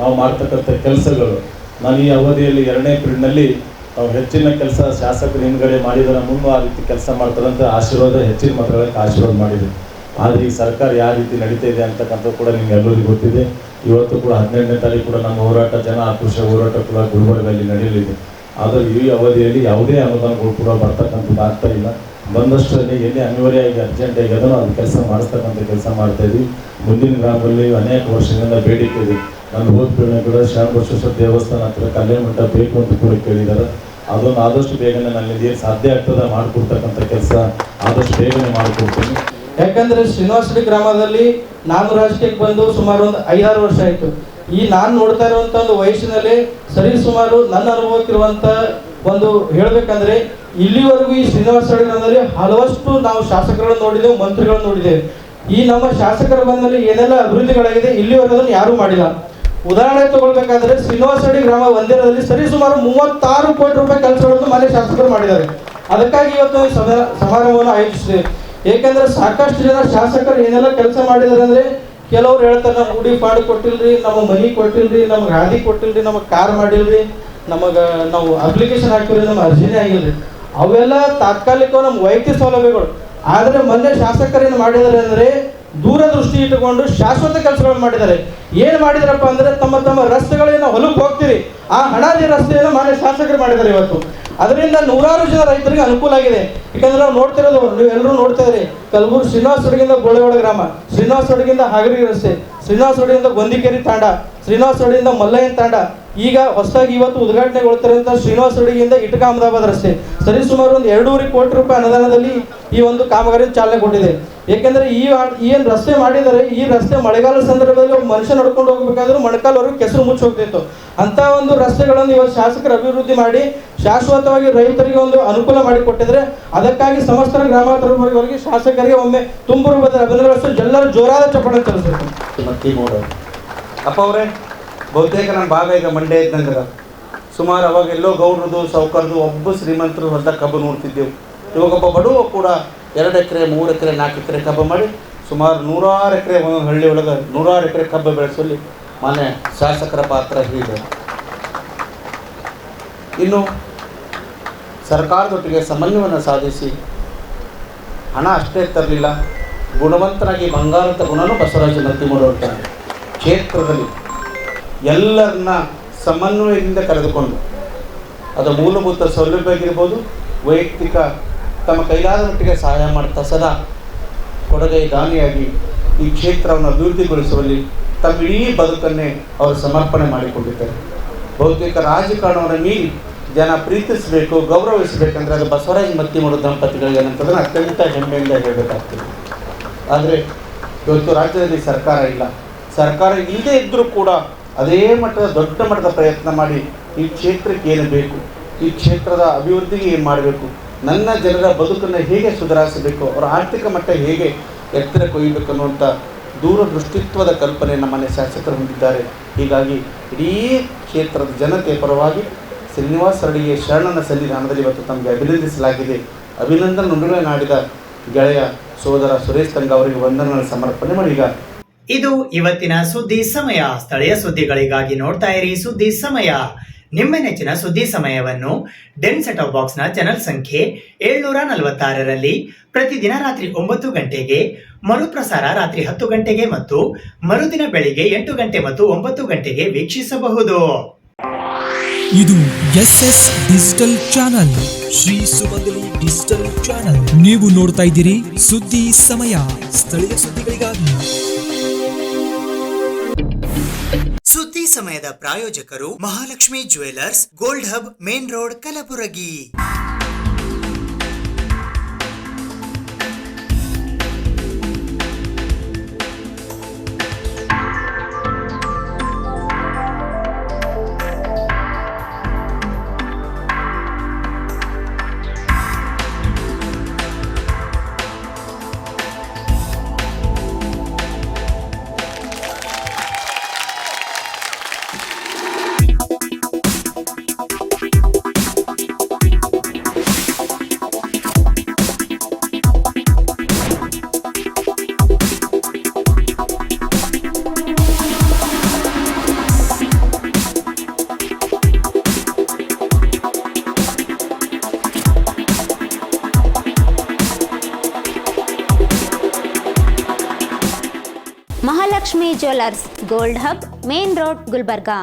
Speaker 6: ನಾವು ಮಾಡ್ತಕ್ಕಂಥ ಕೆಲಸಗಳು ನಾನು ಈ ಅವಧಿಯಲ್ಲಿ 2ನೇ ಪೀರಿಯಡ್ನಲ್ಲಿ ನಾವು ಹೆಚ್ಚಿನ ಕೆಲಸ ಶಾಸಕರು ಹಿಂದ್ಗಡೆ ಮಾಡಿದರೆ ಮುಂದೆ ಆ ರೀತಿ ಕೆಲಸ ಮಾಡ್ತಾರಂತ ಆಶೀರ್ವಾದ ಹೆಚ್ಚಿನ ಮತಗಳಿಗೆ ಆಶೀರ್ವಾದ ಮಾಡಿದೆ. ಆದರೆ ಈ ಸರ್ಕಾರ ಯಾವ ರೀತಿ ನಡೀತಾ ಇದೆ ಅಂತಕ್ಕಂಥ ಕೂಡ ನಿಮ್ಗೆಲ್ಲರಿಗೂ ಗೊತ್ತಿದೆ. ಇವತ್ತು ಕೂಡ 18ನೇ ತಾರೀಕು ಕೂಡ ನಮ್ಮ ಹೋರಾಟ ಜನ ಆಕ್ರೋಶ ಹೋರಾಟ ಕೂಡ ಗುಲ್ಬರ್ಗದಲ್ಲಿ ನಡೆಯಲಿದೆ. ಆದರೆ ಈ ಅವಧಿಯಲ್ಲಿ ಯಾವುದೇ ಅನುದಾನಗಳು ಕೂಡ ಬರ್ತಕ್ಕಂಥದ್ದು ಆಗ್ತಾ ಇಲ್ಲ. ಬಂದಷ್ಟರಲ್ಲಿ ಎಲ್ಲಿ ಅನಿವಾರ್ಯವಾಗಿ ಅರ್ಜೆಂಟಾಗಿ ಅದನ್ನು ಅದು ಕೆಲಸ ಮಾಡಿಸ್ತಕ್ಕಂಥ ಕೆಲಸ ಮಾಡ್ತಾಯಿದ್ವಿ. ಮುಂದಿನ ಗ್ರಾಮದಲ್ಲಿ ಅನೇಕ ವರ್ಷಗಳಿಂದ ಬೇಡಿಕೆ ಇದೆ. ನಾನು ಹೋದ ಪೀಳಿಗೆ ಕೂಡ ಶರಣಬಸವೇಶ್ವರ ದೇವಸ್ಥಾನ ಹತ್ರ ಕಲ್ಯಾಣ ಮಂಟಪ ಬೇಕು ಅಂತ ಕೂಡ ಕೇಳಿದ್ದಾರೆ. ಅದನ್ನು ಆದಷ್ಟು ಬೇಗನೆ ನನಗೆ ಏನು ಸಾಧ್ಯ ಆಗ್ತದೆ ಮಾಡಿಕೊಡ್ತಕ್ಕಂಥ ಕೆಲಸ ಆದಷ್ಟು ಬೇಗನೆ ಮಾಡಿಕೊಡ್ತೀನಿ.
Speaker 7: ಯಾಕಂದರೆ ಶ್ರೀನಿವಾಸಡಿ ಗ್ರಾಮದಲ್ಲಿ ನಾನು ರಾಜಕೀಯಕ್ಕೆ ಬಂದು ಸುಮಾರು ಒಂದು 5-6 ವರ್ಷ ಆಯಿತು. ಈ ನಾನು ನೋಡ್ತಾ ಇರುವಂಥ ಒಂದು ವಯಸ್ಸಿನಲ್ಲಿ ಸರಿ ಸುಮಾರು ನನ್ನ ಅನುಭವಕ್ಕಿರುವಂಥ ಒಂದು ಹೇಳಬೇಕಂದ್ರೆ ಇಲ್ಲಿವರೆಗೂ ಈ ಶ್ರೀನಿವಾಸಡಿ ಗ್ರಾಮದಲ್ಲಿ ಹಲವಷ್ಟು ನಾವು ಶಾಸಕರನ್ನು ನೋಡಿದ್ದೇವೆ, ಮಂತ್ರಿಗಳನ್ನು ನೋಡಿದ್ದೇವೆ. ಈ ನಮ್ಮ ಶಾಸಕರ ಬಂದಲ್ಲಿ ಏನೆಲ್ಲ ಅಭಿವೃದ್ಧಿಗಳಾಗಿದೆ ಇಲ್ಲಿವರೆಗೂ ಅದನ್ನು ಯಾರೂ ಮಾಡಿಲ್ಲ. ಉದಾಹರಣೆ ತಗೊಳ್ಬೇಕಾದ್ರೆ ಶ್ರೀನಿವಾಸಡಿ ಗ್ರಾಮ ಒಂದೇರದಲ್ಲಿ ಸರಿ ಸುಮಾರು 36 ಕೋಟಿ ರೂಪಾಯಿ ಕೆಲಸಗಳನ್ನು ಮನೆ ಶಾಸಕರು ಮಾಡಿದ್ದಾರೆ. ಅದಕ್ಕಾಗಿ ಇವತ್ತು ಸಮಾರಂಭವನ್ನು ಆಯೋಜಿಸಿದೆ. ಏಕೆಂದರೆ ಸಾಕಷ್ಟು ಜನ ಶಾಸಕರು ಏನೆಲ್ಲ ಕೆಲಸ ಮಾಡಿದ್ದಾರೆ ಅಂದರೆ ಕೆಲವ್ರು ಹೇಳ್ತಾರೆ ನಮ್ಮ ಗುಡಿ ಪಾಡು ಕೊಟ್ಟಿಲ್ರಿ, ನಮ್ಮ ಮನೆ ಕೊಟ್ಟಿಲ್ರಿ, ನಮ್ಗೆ ಹಾದಿ ಕೊಟ್ಟಿಲ್ರಿ, ನಮಗೆ ಕಾರ್ ಮಾಡಿಲ್ರಿ, ನಾವು ಅಪ್ಲಿಕೇಶನ್ ಹಾಕಿವ್ರಿ, ನಮ್ಮ ಅರ್ಜಿನೇ ಆಗಿಲ್ರಿ. ಅವೆಲ್ಲ ತಾತ್ಕಾಲಿಕ ನಮ್ಮ ವೈಯಕ್ತಿಕ ಸೌಲಭ್ಯಗಳು. ಆದರೆ ಮೊನ್ನೆ ಶಾಸಕರು ಏನು ಮಾಡಿದ್ದಾರೆ ಅಂದರೆ ದೂರದೃಷ್ಟಿ ಇಟ್ಟುಕೊಂಡು ಶಾಶ್ವತ ಕೆಲಸಗಳನ್ನು ಮಾಡಿದ್ದಾರೆ. ಏನು ಮಾಡಿದಾರಪ್ಪ ಅಂದರೆ ತಮ್ಮ ರಸ್ತೆಗಳೇನು ಹೊಲಕ್ಕೆ ಹೋಗ್ತೀರಿ ಆ ಹಣಾದಿ ರಸ್ತೆಯನ್ನು ಮಾನ್ಯ ಶಾಸಕರು ಮಾಡಿದ್ದಾರೆ. ಇವತ್ತು ಅದರಿಂದ ನೂರಾರು ಜನ ರೈತರಿಗೆ ಅನುಕೂಲ ಆಗಿದೆ. ಯಾಕಂದ್ರೆ ನಾವು ನೋಡ್ತಿರೋದು, ನೀವೆಲ್ಲರೂ ನೋಡ್ತಾ ಇದ್ರಿ, ಕಲಬುರಗಿ ಶ್ರೀನಿವಾಸಡಿಗಿಂದ ಗೋಳೆವಾಡ ಗ್ರಾಮ, ಶ್ರೀನಿವಾಸಡಿಗಿಂದ ಹಾಗರಿ ರಸ್ತೆ, ಶ್ರೀನಿವಾಸಡಿಯಿಂದ ಗೊಂದಿಕೇರಿ ತಾಂಡ, ಶ್ರೀನಿವಾಸಡಿಯಿಂದ ಮಲ್ಲಯ್ಯನ ತಾಂಡ, ಈಗ ಹೊಸದಾಗಿ ಇವತ್ತು ಉದ್ಘಾಟನೆಗೊಳ್ತಿರೋಂಥ ಶ್ರೀನಿವಾಸಡಿಗಿಂದ ಇಟಕ ಅಹಮದಾಬಾದ್ ರಸ್ತೆ ಸರಿ ಸುಮಾರು ಒಂದು 2.5 ಕೋಟಿ ರೂಪಾಯಿ ಅನುದಾನದಲ್ಲಿ ಈ ಒಂದು ಕಾಮಗಾರಿ ಚಾಲನೆ ಕೊಟ್ಟಿದೆ. ಏಕೆಂದರೆ ಏನು ರಸ್ತೆ ಮಾಡಿದರೆ ಈ ರಸ್ತೆ ಮಳೆಗಾಲ ಸಂದರ್ಭದಲ್ಲಿ ಒಬ್ಬ ಮನುಷ್ಯ ನಡ್ಕೊಂಡು ಹೋಗ್ಬೇಕಾದ್ರೂ ಮೊಣಕಾಲ್ವರೆಗೂ ಕೆಸರು ಮುಚ್ಚಿ ಹೋಗ್ತಿತ್ತು. ಅಂಥ ಒಂದು ರಸ್ತೆಗಳನ್ನು ಇವತ್ತು ಶಾಸಕರು ಅಭಿವೃದ್ಧಿ ಮಾಡಿ ಶಾಶ್ವತವಾಗಿ ರೈತರಿಗೆ ಒಂದು ಅನುಕೂಲ ಮಾಡಿಕೊಟ್ಟಿದ್ರೆ ಅದಕ್ಕಾಗಿ ಸಮಸ್ತ ಗ್ರಾಮಾಂತರವರೆಗೆ ಶಾಸಕರಿಗೆ ಒಮ್ಮೆ ತುಂಬು ರೂಪದ ಅಭಿನಂದನೆ ಎಲ್ಲರೂ ಜೋರಾದ ಚಪ್ಪಾಳೆ ತರಿಸಬೇಕು.
Speaker 8: ಮತ್ತೆ ನೋಡೋದು ಅಪ್ಪ ಅವರೇ, ಬಹುತೇಕ ನಮ್ಮ ಭಾಗ ಈಗ ಮಂಡ್ಯ ಇದ್ದಂಗೆ ಸುಮಾರು ಅವಾಗ ಎಲ್ಲೋ ಗೌಡ್ರದು ಸಾವುಕಾರದು ಒಬ್ಬ ಶ್ರೀಮಂತರು ಹೊಲದಾಗ ಕಬ್ಬು ನೋಡ್ತಿದ್ದೆವು. ಇವಾಗೊಬ್ಬ ಬಡವ ಕೂಡ 2 ಎಕರೆ 3 ಎಕರೆ 4 ಎಕರೆ ಕಬ್ಬು ಮಾಡಿ ಸುಮಾರು 100 ಎಕರೆ ಒಂದೊಂದು ಹಳ್ಳಿ ಒಳಗೆ 100 ಎಕರೆ ಕಬ್ಬು ಬೆಳೆಸುವಲ್ಲಿ ಮಾನ್ಯ ಶಾಸಕರ ಪಾತ್ರ ಹೀಗೆ. ಇನ್ನು ಸರ್ಕಾರದೊಟ್ಟಿಗೆ ಸಮನ್ವಯವನ್ನು ಸಾಧಿಸಿ ಹಣ ಅಷ್ಟೇ ತರಲಿಲ್ಲ, ಗುಣವಂತನಾಗಿ ಬಂಗಾರದ ಗುಣನೂ ಬಸವರಾಜ ನತ್ತಿಮೂಡವ್ರ ಕ್ಷೇತ್ರದಲ್ಲಿ ಎಲ್ಲರನ್ನ ಸಮನ್ವಯದಿಂದ ಕರೆದುಕೊಂಡು ಅದು ಮೂಲಭೂತ ಸೌಲಭ್ಯ ಆಗಿರ್ಬೋದು, ವೈಯಕ್ತಿಕ ತಮ್ಮ ಕೈಲಾದ ಮಟ್ಟಿಗೆ ಸಹಾಯ ಮಾಡ್ತಾ ಸದಾ ಕೊಡುಗೈ ದಾನಿಯಾಗಿ ಈ ಕ್ಷೇತ್ರವನ್ನು ಅಭಿವೃದ್ಧಿಗೊಳಿಸುವಲ್ಲಿ ತಮ್ಮ ಇಡೀ ಬದುಕನ್ನೇ ಅವರು ಸಮರ್ಪಣೆ ಮಾಡಿಕೊಂಡಿದ್ದಾರೆ. ಬಹುತೇಕ ರಾಜಕಾರಣವನ್ನು ಮೀರಿ ಜನ ಪ್ರೀತಿಸಬೇಕು, ಗೌರವಿಸಬೇಕಂದ್ರೆ ಅದು ಬಸವರಾಜ ಮತ್ತಿಮೂಡು ದಂಪತಿಗಳಿಗೆ ಏನಂತಂದ್ರೆ ಅತ್ಯಂತ ಹೆಮ್ಮೆಯಿಂದ ಹೇಳಬೇಕಾಗ್ತದೆ. ಆದರೆ ಇವತ್ತು ರಾಜ್ಯದಲ್ಲಿ ಸರ್ಕಾರ ಇಲ್ಲ. ಸರ್ಕಾರ ಇಲ್ಲದೇ ಇದ್ದರೂ ಕೂಡ ಅದೇ ಮಟ್ಟದ ದೊಡ್ಡ ಮಟ್ಟದ ಪ್ರಯತ್ನ ಮಾಡಿ ಈ ಕ್ಷೇತ್ರಕ್ಕೆ ಏನು ಬೇಕು, ಈ ಕ್ಷೇತ್ರದ ಅಭಿವೃದ್ಧಿಗೆ ಏನು ಮಾಡಬೇಕು, ನನ್ನ ಜನರ ಬದುಕನ್ನು ಹೇಗೆ ಸುಧಾರಿಸಬೇಕು, ಅವರ ಆರ್ಥಿಕ ಮಟ್ಟ ಹೇಗೆ ಎತ್ತರಕ್ಕೆ ಒಯ್ಯಬೇಕು ಅನ್ನುವಂಥ ದೂರದೃಷ್ಟಿತ್ವದ ಕಲ್ಪನೆ ನಮ್ಮನೆ ಶಾಸಕರು ಹೊಂದಿದ್ದಾರೆ. ಹೀಗಾಗಿ ಇಡೀ ಕ್ಷೇತ್ರದ ಜನತೆ ಪರವಾಗಿ ಶ್ರೀನಿವಾಸ ರೆಡ್ಡಿಗೆ ಶರಣನ ಸನ್ನಿಧಾನದಲ್ಲಿ ಇವತ್ತು ತಮಗೆ ಅಭಿನಂದಿಸಲಾಗಿದೆ. ಅಭಿನಂದನೆ ನುಡಿಗಳನ್ನಾಡಿದ ಗೆಳೆಯ ಸೋದರ ಸುರೇಶ್ ತಂಗ ಅವರಿಗೆ ವಂದನೆಗಳನ್ನು ಸಮರ್ಪಣೆ ಮಾಡಿ ಈಗ
Speaker 2: ಇದು ಇವತ್ತಿನ ಸುದ್ದಿ ಸಮಯ. ಸ್ಥಳೀಯ ಸುದ್ದಿಗಳಿಗಾಗಿ ನೋಡ್ತಾ ಇರಿ ಸುದ್ದಿ ಸಮಯ. ನಿಮ್ಮ ನೆಚ್ಚಿನ ಸುದ್ದಿ ಸಮಯವನ್ನು ಡೆನ್ ಸೆಟ್ ಆಫ್ ಬಾಕ್ಸ್ ನ ಚಾನೆಲ್ ಸಂಖ್ಯೆ 746ರಲ್ಲಿ ಪ್ರತಿದಿನ ರಾತ್ರಿ 9 ಗಂಟೆಗೆ, ಮರುಪ್ರಸಾರ ರಾತ್ರಿ 10 ಗಂಟೆಗೆ ಮತ್ತು ಮರುದಿನ ಬೆಳಿಗ್ಗೆ 8 ಗಂಟೆ ಮತ್ತು 9 ಗಂಟೆಗೆ ವೀಕ್ಷಿಸಬಹುದು.
Speaker 1: ಇದು SS ಡಿಜಿಟಲ್ ಚಾನಲ್, ಶ್ರೀ ಸುಮಂಗಲಿ ಡಿಜಿಟಲ್ ಚಾನಲ್. ನೀವು ನೋಡ್ತಾ ಇದ್ದೀರಿ ಸುದ್ದಿ ಸಮಯ, ಸ್ಥಳೀಯ ಸುದ್ದಿಗಳಿಗಾಗಿ.
Speaker 2: ಸುದ್ದಿ ಸಮಯದ ಪ್ರಾಯೋಜಕರು Mahalakshmi jewellers, gold hub, main road, Kalaburagi.
Speaker 3: Mahalakshmi jewellers, gold hub, main road, Gulbarga.